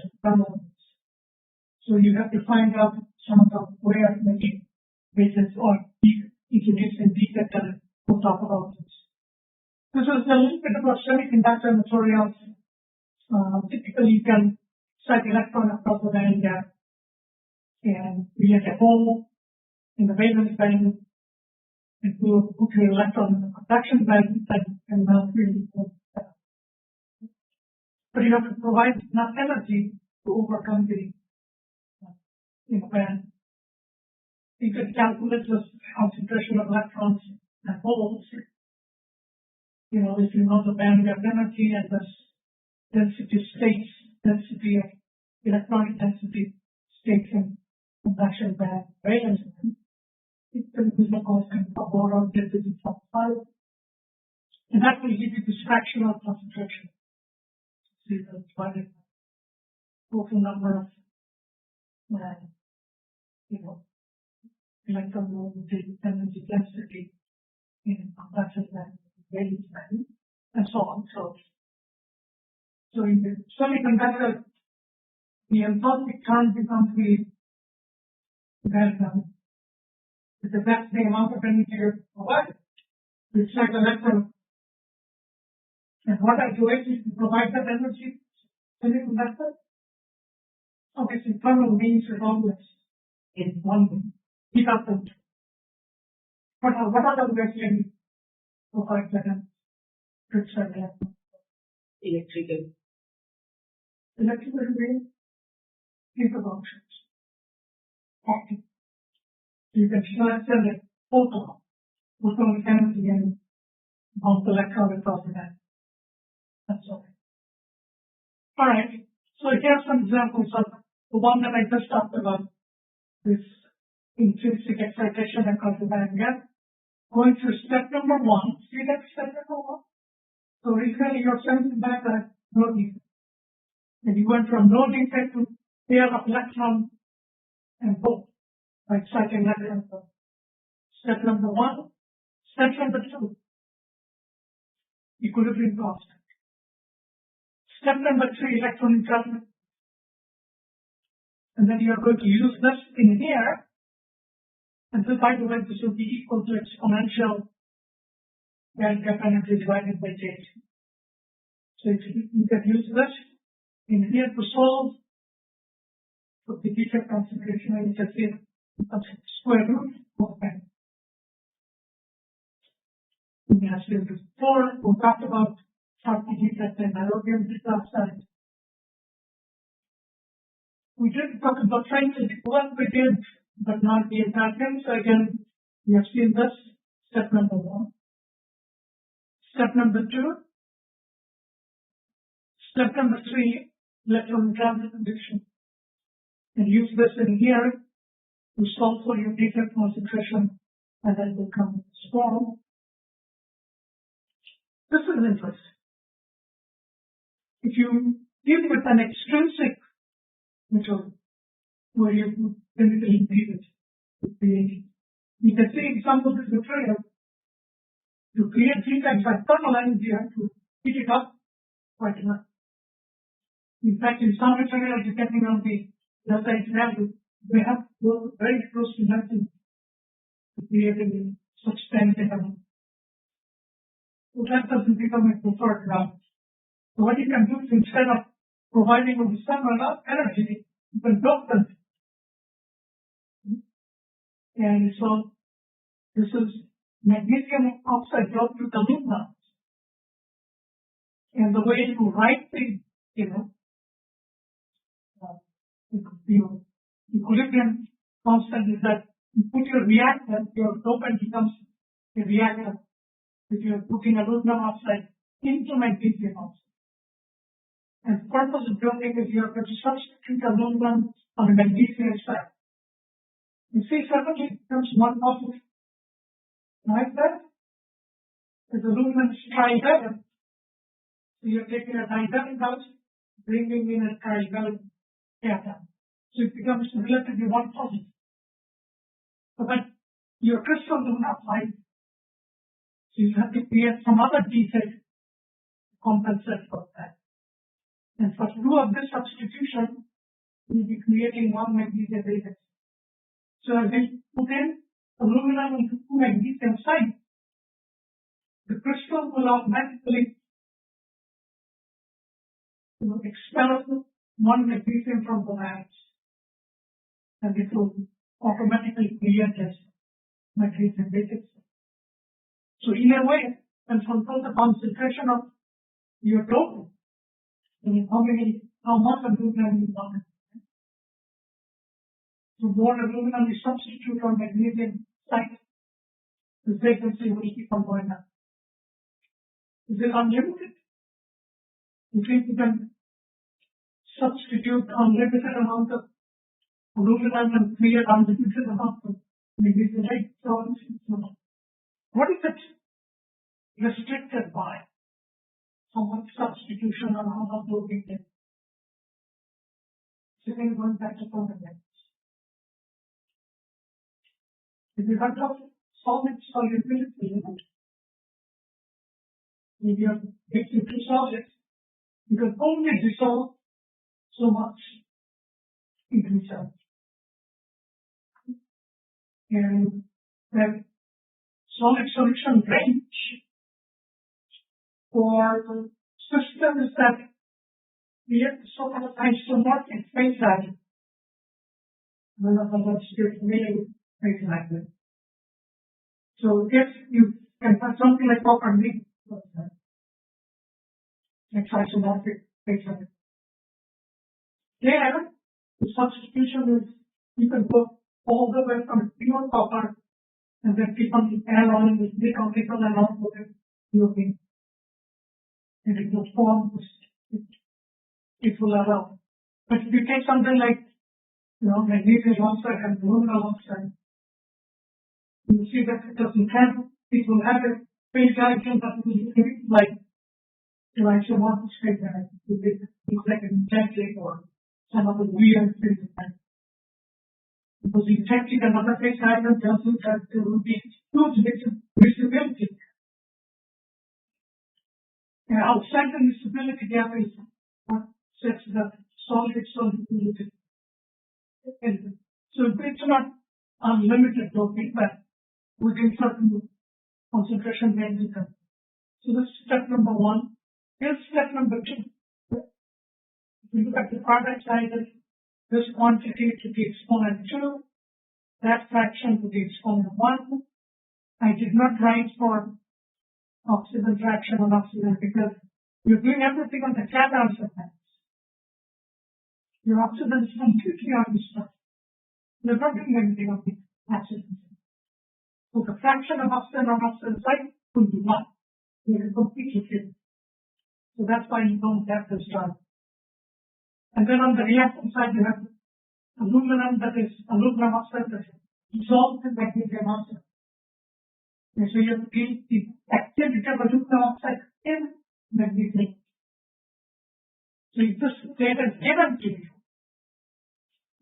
So you have to find out some of the way of making vacancies or introduce and defect, and we'll talk about this. This is a little bit about semiconductor materials. Typically you can set electron across the band gap and create a hole in the valence band and put your electron in the conduction band and melt really. But you have to provide enough energy to overcome the band. You can calculate the concentration of electrons and holes. If you know the band gap energy and the density states, density of electronic density states in conduction band valence band, it can be the constant of boron density from 5. And that will give you this fractional concentration. See the divided total number of electron energy density in conduction band, valence band, and so on. So in the semiconductor the enthalpy current becomes the delta. Because that's the amount of energy you're providing. It's like electron. And what I do is to provide that energy to the conductor. Obviously, thermal means is always in one heat output. But what other ways can you provide that energy? Electrical. Electrical way, think of options. Optic. You can send a photon energy and bounce electron across the band. That's all. Alright, so here are some examples of the one that I just talked about, this intrinsic excitation across the band gap. Going through step number 1, see that step number 1? So originally you're sending back a no defect. And you went from no defect to pair of electron and both by exciting electron. Step number 1. Step number 2. Equilibrium constant. Step number 3, electron entanglement. And then you are going to use this in here. And so by the way, this will be equal to exponential band gap energy divided by J. So you can use this in here to solve for the defect concentration, and you can see square root of band. As we did before, we talked about Schottky defect and niobium dioxide. We did talk about scientific work we did, but not the entire thing. So again, we have seen this, step number 1. Step number 2. Step number 3, electron transit condition. And use this in here to solve for your defect concentration, and then will come form. This is interesting. If you deal with an extrinsic method where you physically increase it, you can see in some of this material to create defects by thermal energy, you have to heat it up quite enough. In fact, in some material, depending on the delta value, they have to go very close to nothing to create a substantial amount. So that doesn't become a preferred route. So what you can do is, instead of providing with some enough energy, you can dope them. And so this is magnesium oxide doped with aluminum. And the way to write the, equilibrium constant is that you put your reactant, your dopant becomes a reactant. If you're putting aluminum oxide into magnesium oxide. And the purpose of doing it is you're going to substitute aluminum on the magnesium side. You see, suddenly it becomes one positive. Like that? Because aluminum is tri-valent. So you're taking a divalent out, bringing in a tri-valent cation. So it becomes relatively one positive. But your crystal will not find. So you have to create some other defect to compensate for that. And for to do of this substitution, we'll be creating one magnesium defect. So as we put in aluminum into two magnesium sides, the crystal will automatically expel one magnesium from the lattice. And it will automatically create this magnesium defect. So in a way, and control the concentration of your dope, how much aluminum you want. So more aluminum you substitute on magnesium side, the frequency will keep on going up. Is it unlimited? You think you can substitute unlimited amount of aluminum and create unlimited amount of magnesium, right? So what is it restricted by? How much substitution or how much doping it? So then going back to fundamentals. If you run out of solid solubility, maybe you mix into solids, you can only dissolve so much into each other. And that solid solution range for systems that we have so-called isomorphic phase value. One of the most really phase value. So if you can have something like copper nickel, it's isomorphic phase value. There, the substitution is you can go all the way from pure copper and then keep on add on with nickel and all with it. And it will form it will allow. But if you take something like magnesium oxide and aluminum oxide, you see that it will have a phase diagram that will be like isomorphic phase diagram. It looks like an enchanting or some of the weird phase diagram. Because enchanting another phase diagram tells you that there will be huge visibility. And outside the visibility gap is what sets the solid solubility. So it's not unlimited doping, but within certain concentration ranges. So this is step number one. Here's step number two. If you look at the product side, this quantity to the exponent 2, that fraction to the exponent 1. I did not write for oxygen fraction on oxygen because you're doing everything on the cation surface. Your oxygen is completely on the stuff. You're not doing anything on the oxygen. So the fraction of oxygen on oxygen side will be 1. You're completely filled. So that's why you don't have this term. And then on the reactant side, you have aluminum oxide that is dissolved in magnesium oxide. And so you have to get the activity of aluminum oxide in magnesium. So if this data is given to you,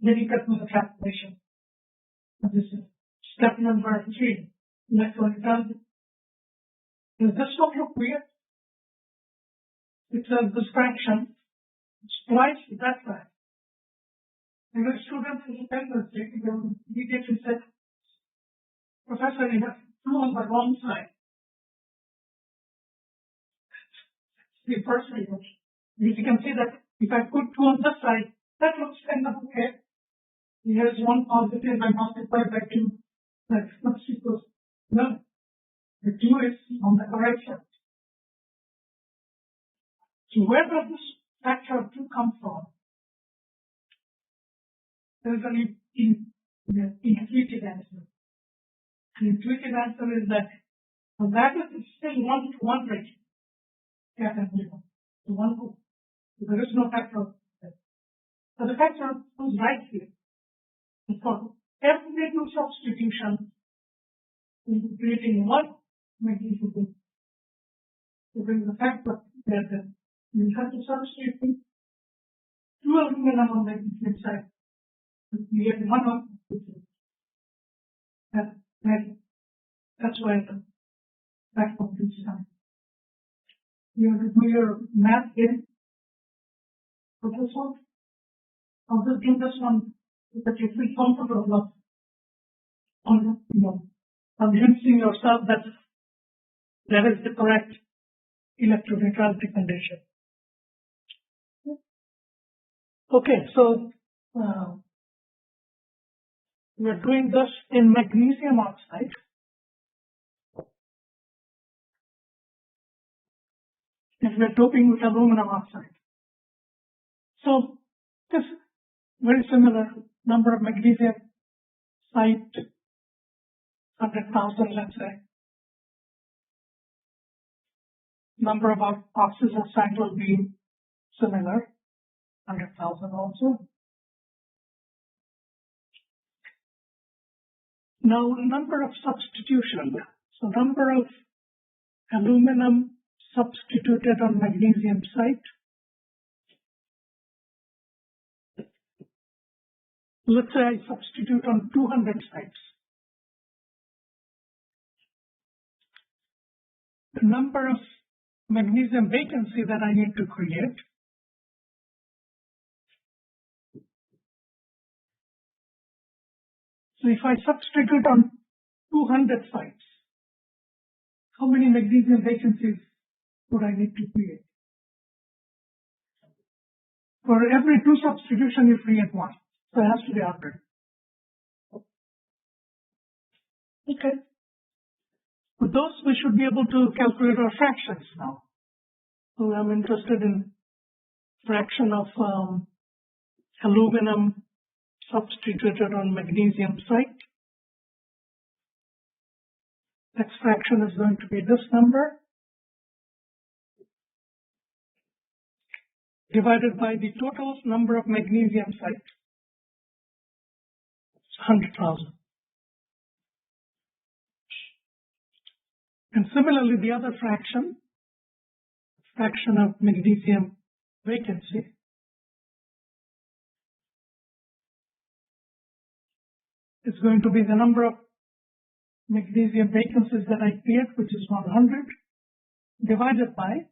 then you can do the calculation. And this is step number 3, electronic. Does this one look weird? It says this fraction is twice that fraction. And the students who spend this data, they will immediately say, Professor, you have 2 on the wrong side. The first reason. You can see that if I put 2 on this side, that looks kind of okay. Here's 1 positive, I multiply by 2. That's not equals no. The 2 is on the correct side. So where does this factor of 2 come from? There's an intuitive answer. The intuitive answer is that the values is still 1-to-1 ratio. Yeah, that's it. So 1-to. There is no factor of that. So the factor is right here. For every 2 substitution, we'll be creating 1 magnesium. So there is a factor there that you have to substitute 2 aluminum on the magnesium side. We have 1 of that's why the factor of this time. You have to do your math here for this one. I'll just do this one that you feel comfortable on, convincing yourself that that is the correct electroneutrality condition. Okay, so we are doing this in magnesium oxide. And we are doping with aluminum oxide. So this is very similar number of magnesium site 100,000, let's say. Number of oxygen site will be similar, 100,000 also. Now, number of substitution. So, number of aluminum substituted on magnesium site. Let's say I substitute on 200 sites. The number of magnesium vacancy that I need to create So if I substitute on 200 sites, how many magnesium vacancies would I need to create? For every 2 substitution, you create 1. So it has to be 100. Okay. With those, we should be able to calculate our fractions now. So I'm interested in fraction of aluminum substituted on magnesium site. X fraction is going to be this number divided by the total number of magnesium sites. It's 100,000. And similarly, the other fraction of magnesium vacancy, is going to be the number of magnesium vacancies that I create, which is 100, divided by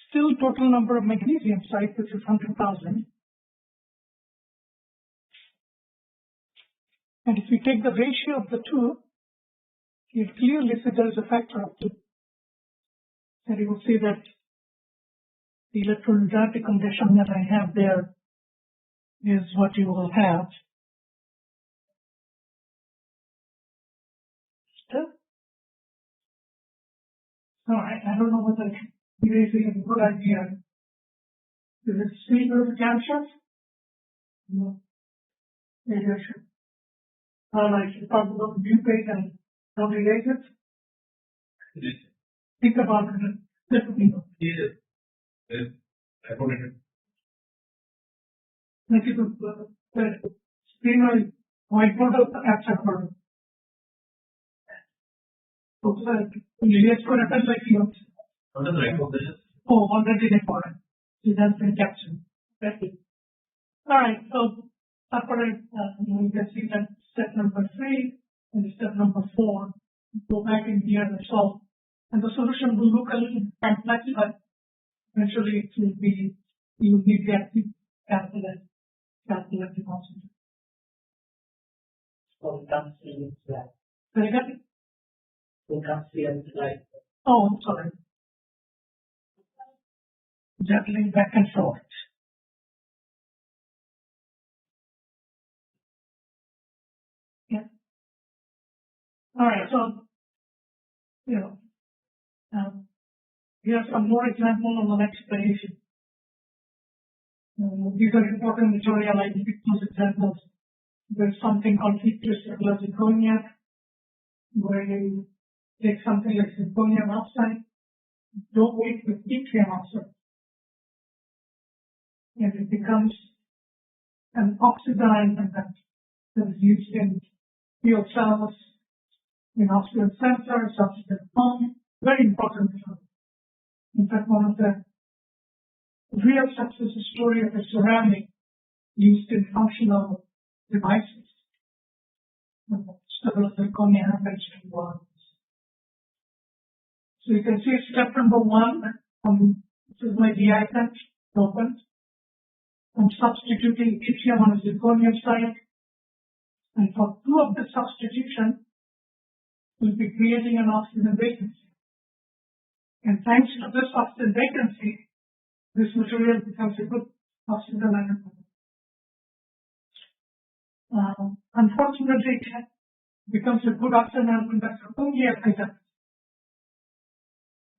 still total number of magnesium sites, which is 100,000. And if we take the ratio of the two, you clearly see there is a factor of 2. And you will see that the electronegativity condition that I have there is what you will have. Still? Alright, I don't know whether erasing is a good idea. Is it see those captions? No. Maybe I should. I should probably go to view page and don't erase it. Yes. Think about it. Yes. Yes. I put it. Make it the screen whiteboard of the abstract word. So, yes, for a like you. What is the right of this? Oh, already recorded. So that's been captured. Okay. Alright, so separate, you can see that step number 3 and step number 4. Go back in here and solve. And the solution will look a little complex, but eventually it will be, you will need to actually calculate the constant. So we can't see it like. Very good. We can't see it like. Oh, I'm sorry. Juggling back and forth. Yeah. Alright, so, here are some more examples on the next page. These are important material. I picked those examples. There's something called heat crystal zirconia, where you take something like zirconium oxide, dope it with yttrium oxide, and it becomes an oxidized conductor that is used in fuel cells, in oxygen sensors, oxygen pump. Very important. In fact, one of the real success story of a ceramic used in functional devices. Stable zirconia happens to work. So you can see step number 1, this is my DI set opened. I'm substituting yttrium on a zirconium side. And for 2 of the substitution, we'll be creating an oxygen vacancy. And thanks to this oxygen vacancy, this material becomes a good oxygen ion. Unfortunately, it becomes a good oxygen ion conductor only at high temperature.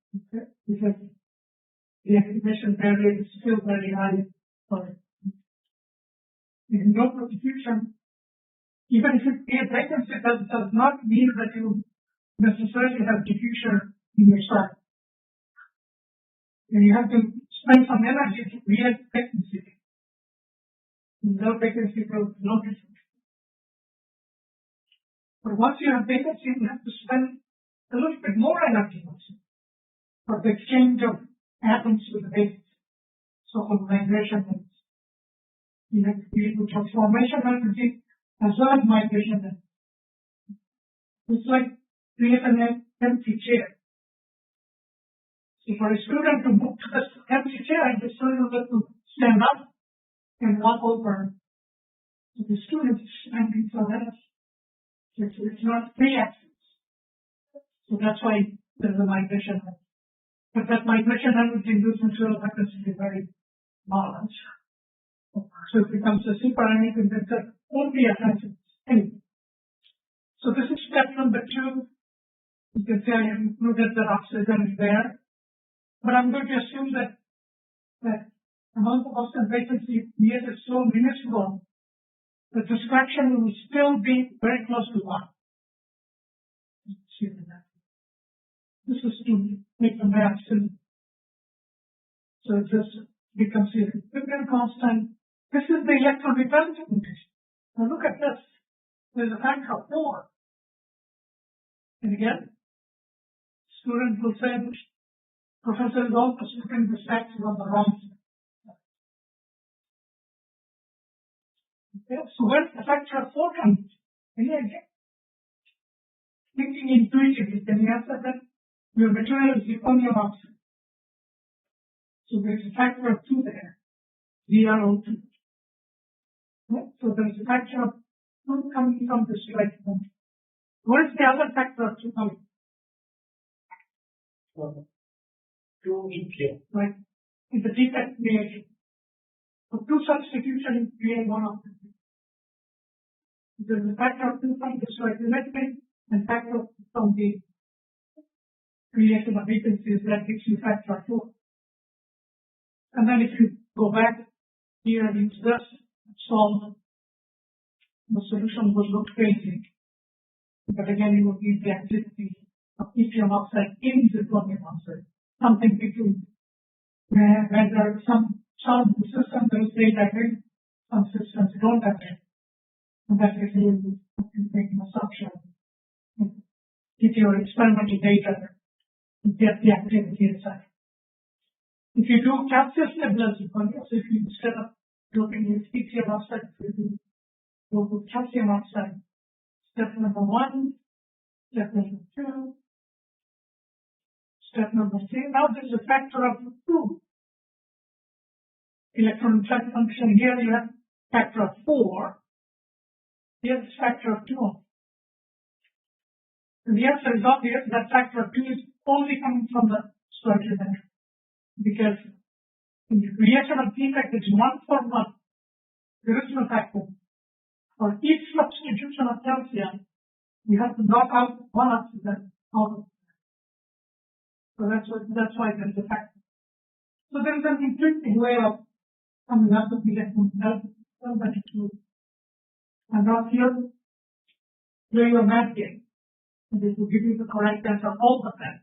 Okay? Because the activation barrier is still very high for it. In low diffusion, even if you create vacancy, that does not mean that you necessarily have diffusion in your cell. And you have to spend some energy to create vacancy. No vacancy for no diffusion. But once you have vacancy, you have to spend a little bit more energy also for the exchange of atoms with the vacancy. So for migration rates, you have to create the transformation energy as well as migration energy. It's like create an empty chair. So for a student to move to the empty chair, the student will have to stand up and walk over to the student standing for that. It's not three axes. So that's why there's a migration. But that migration energy in this material happens to be very large. So it becomes a superionic conductor only at axis. Anyway. So this is step number 2. You can say I included the oxygen there. But I'm going to assume that amount of oxygen vacancy here is so minuscule that this fraction will still be very close to 1. This is to make the math simple. So it just becomes a equilibrium constant. This is the electron repellent condition. Now look at this. There's a factor of 4. And again, student will say, Professor is almost putting this factor on the wrong side. Okay, so where's the factor of 4 comes? Any idea? Thinking intuitively, can you answer that? Your material is zirconium oxide. So there's a factor of 2 there. ZrO2. Okay? So there's a factor of 2 coming from this right point. What is the other factor of 2 coming? 2 each. Right. In the defect creation. So 2 substitution in create one of them. There's a factor of 2 from this right electric and factor from the creation of vacancies that gives you factor of 4. And then if you go back here into this, solve, the solution will look crazy. But again, you will need the activity of lithium oxide in zirconium oxide. Something between where there are some systems that say that some systems don't have it. And that is you make an assumption. Get your experimental data and get the activity inside. If you do calcium stabilizer, so if you instead of looking at lithium oxide, if you go with calcium oxide, step number 1, step number 2, step number 3. Now there is a factor of 2. Electron check function here you have factor of 4. Here is factor of 2. And the answer is obvious that factor of 2 is only coming from the stoichiometric. Because in the creation of defect, it's 1 for 1. There is no factor. For each substitution of calcium, you have to knock out 1 oxygen out of it. So that's why there's a factor. So there is an intuitive way of coming up with the electron that includes. And now here, play your math game. And it will give you the correct answer all the time.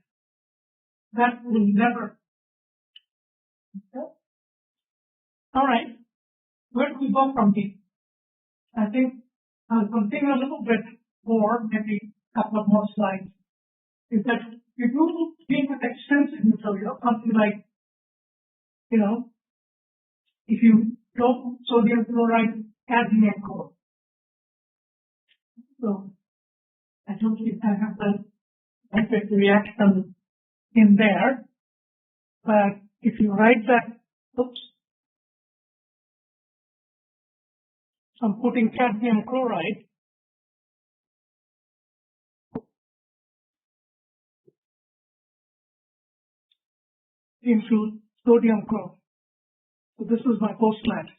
That will never. Okay. All right. Where do we go from here? I think I'll continue a little bit more, maybe a couple of more slides. Is that if you deal with extensive material, something like, if you don't sodium chloride, cadmium core. So I don't think I have the perfect reaction in there, but if you write that, so I'm putting cadmium chloride into sodium chloride. So this is my post lattice.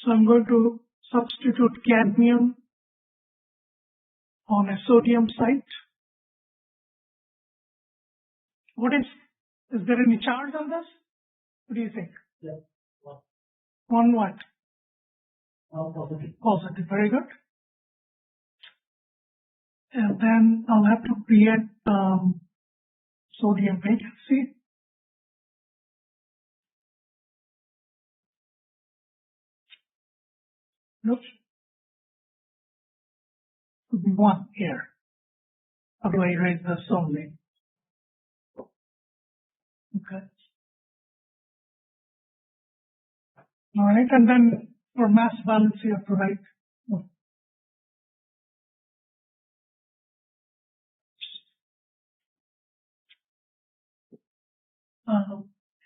So I'm going to substitute cadmium on a sodium site. Is there any charge on this? What do you think? Yes. On what? Positive. Positive, very good. And then I'll have to create sodium vacancy. Oops. Could be 1 here. How do I erase this only? Okay. All right, and then for mass balance, you have to write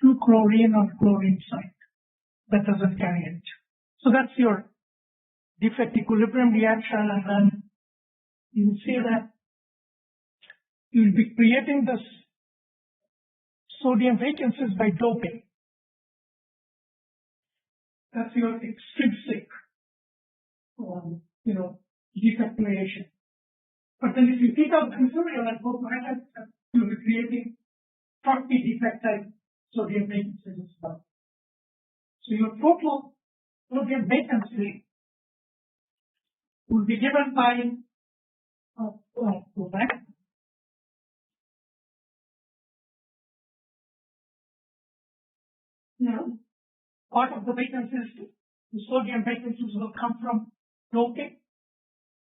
2 chlorine on chlorine site. That doesn't carry it. So that's your defect equilibrium reaction, and then you see that you'll be creating this sodium vacancies by doping. That's your extrinsic, defect creation. But then if you take out the material and go back, you'll be creating 40 defect type sodium vacancies as well. So your total sodium vacancy will be given by go back. Part of the vacancies, the sodium vacancies will come from doping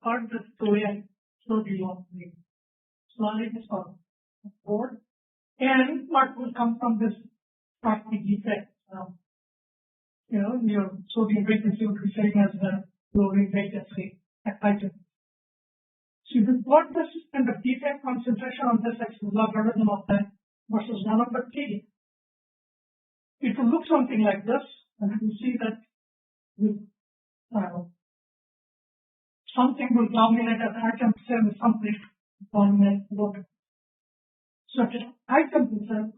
or the sodium solid or board, and part will come from this property defect. Your sodium vacancy will be same as the chlorine vacancy at high temperature. So you can plot this kind of defect concentration on this as logarithm of that versus 1 over T. It will look something like this, and you can see that something will dominate at high temperature and something dominate low temperature. So at high temperature,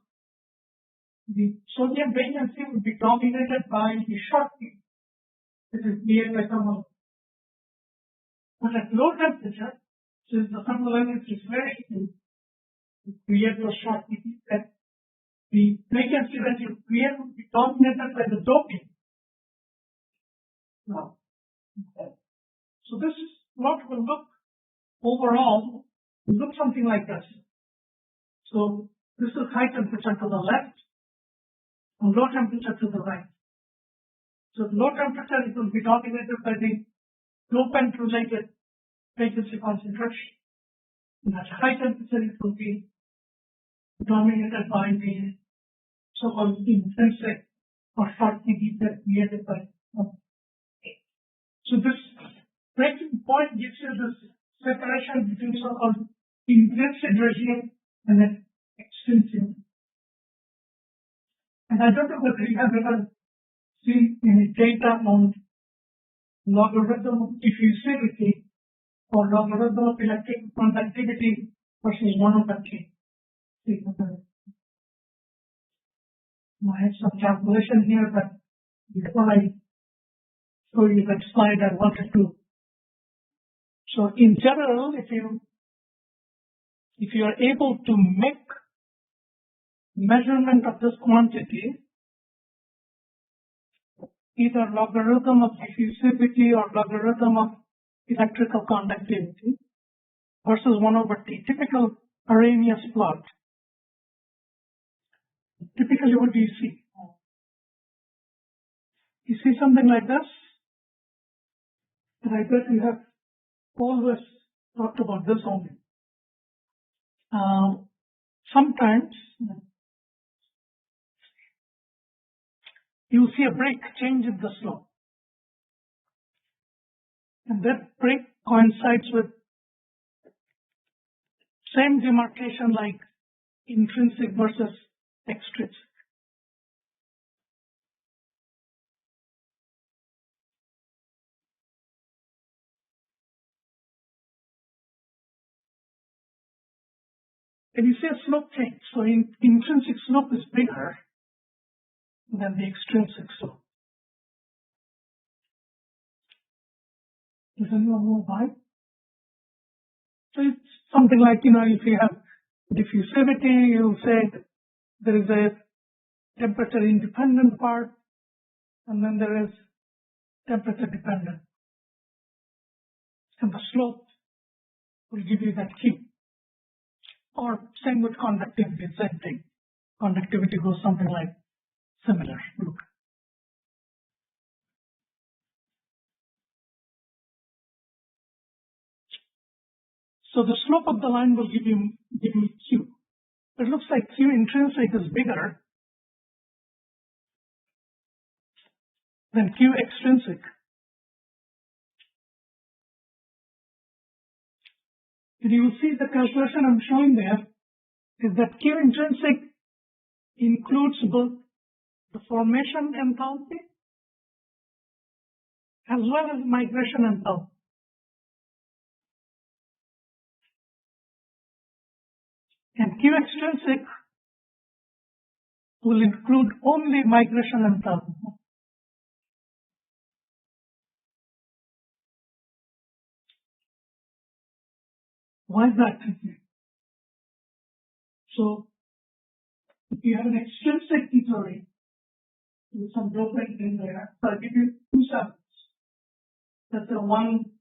the sodium vacancy will be dominated by the short peak, which is created by thermal. But at low temperature, since the thermodynamics is very easy to create those short peaks, that the vacancy that you create will be dominated by the doping. So this plot will look overall something like this. So this is high temperature to the left and low temperature to the right. So at low temperature it will be dominated by the dopant related vacancy concentration. And at high temperature it will be dominated by the so-called intrinsic or short defect created by. So this breaking point gives you this separation between so-called intrinsic regime and then extrinsic. And I don't know whether you have ever seen any data on logarithm of diffusivity or logarithm of electric conductivity versus 1 over T. I have some calculation here, but before I show you that slide, I wanted to. So in general, if you are able to make measurement of this quantity, either logarithm of diffusivity or logarithm of electrical conductivity versus 1 over T, typical Arrhenius plot. Typically, what do you see? You see something like this? And I bet you have always talked about this only. Sometimes you see a break change in the slope. And that break coincides with same demarcation like intrinsic versus extrinsic. And you see a slope change. So intrinsic slope is bigger than the extrinsic slope. Does anyone know why? So it's something like, if you have diffusivity, you say there is a temperature independent part, and then there is temperature dependent. And the slope will give you that Q. Or same with conductivity, same thing. Conductivity goes something like similar. Look. So the slope of the line will give you Q. It looks like Q intrinsic is bigger than Q extrinsic. And you will see the calculation I'm showing there is that Q intrinsic includes both the formation enthalpy as well as migration and bulk. And Q extrinsic will include only migration and bulk. Why is that? So, if you have an extrinsic theory with some dopant in there, so I'll give you two samples. That's the one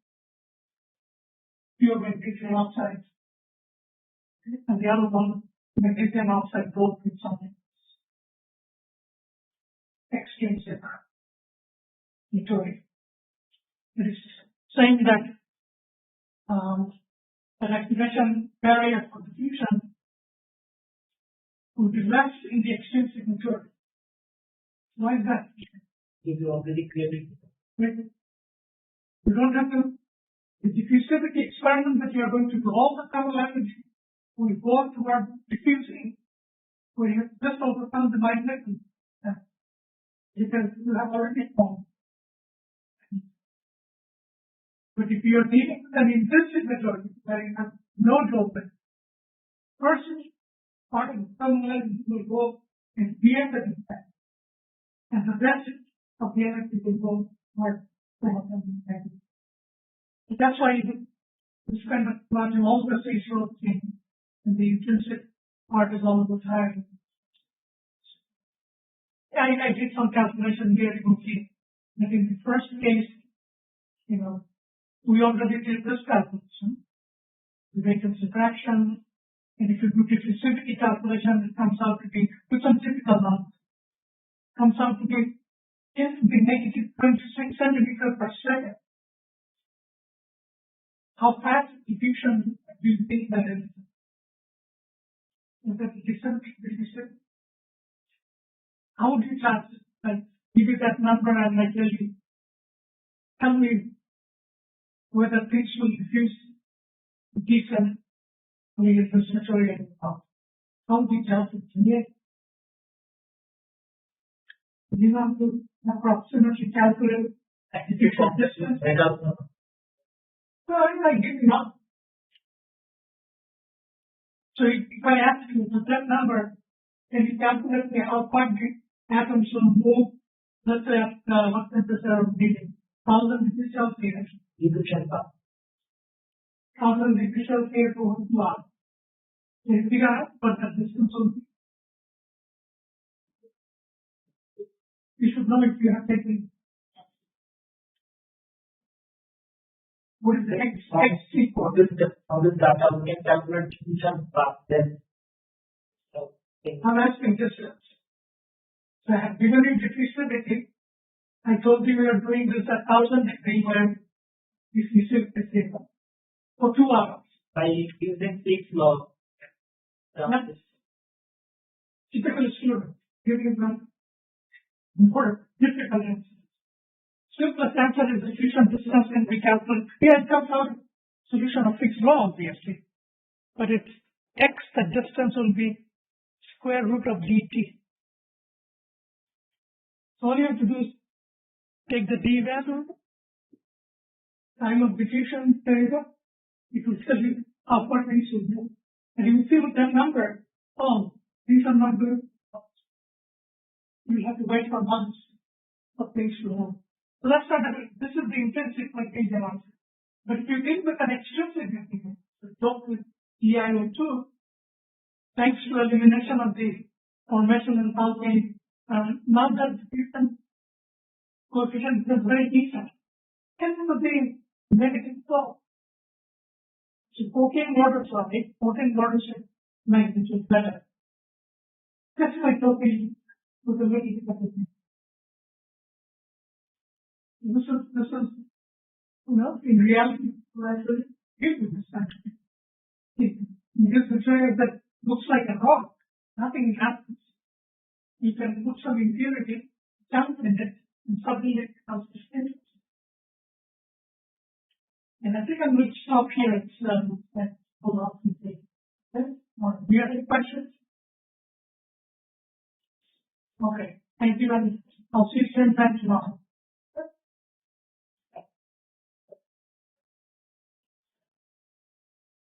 pure magnesium oxide, and the other one magnesium oxide doped with something extrinsic theory. It is saying that an activation barrier for diffusion would be less in the extrinsic theory. Why is that? If you already created it. You don't have to. The diffusivity experiment that you are going to do, all the thermal energy will go toward diffusing, where you just overcome the magnetism. Because you have already formed. But if you are dealing with an intrinsic majority where you have no dopant, first part of the thermal energy will go and create the defect, and the rest of the energy will go toward the defect. That's why you spend a lot of all the ratio thing, and the intrinsic part is all the time. I did some calculation here. You can see that in the first case, we already did this calculation, the vacancy fraction, and if you do diffusivity calculation, it comes out to be, with some typical numbers, comes out to be if the negative 26 centimeters per second. How fast diffusion do you think that is? Is that diffusion? How would you class it? Like, give you that number and I tell me whether things will diffuse decent in this material. How do you tell it? You have to approximately calculate the different distance. So I give you up. So if I ask you for that number, can you calculate how far the atoms will move, let's say at what temperature of meeting? 1000 degrees Celsius. 1000 degrees Celsius over 2 hours. So you figure out what the distance will be. You should know if you have taken. What is the X equal? How does data we can calculate diffusion path then? I'm asking distance. So I have given you diffusivity. I told you we are doing this at 1000 degrees where diffusivity is for 2 hours. By using 6 laws. Typical student, giving them more difficult answers. Simplest answer is diffusion distance and we calculate. Here it comes out solution of fixed law, obviously. But it's x, the distance will be square root of dt. So all you have to do is take the d value, time of diffusion, there you go. It will tell you how far things will move. And you will see with that number, oh, these are not good. You'll have to wait for months for things to move. So that's not this is the intrinsic magnesium answer. But if you think with an extrinsic magnesium, so talk with EiO2, thanks to elimination of the formation and bulking, now that diffusion coefficient is very decent. And with the negative flow. So 14 orders are 14 orders of magnitude better. That's my talking with the negative coefficient. This is, in reality, I will give you this country. This material that looks like a rock, nothing happens. You can put some impurity, dampen it, and suddenly it becomes distinct. And I think I'm going to stop here. It's hold on. Do you have any questions? Okay. Thank you, and I'll see you same time tomorrow.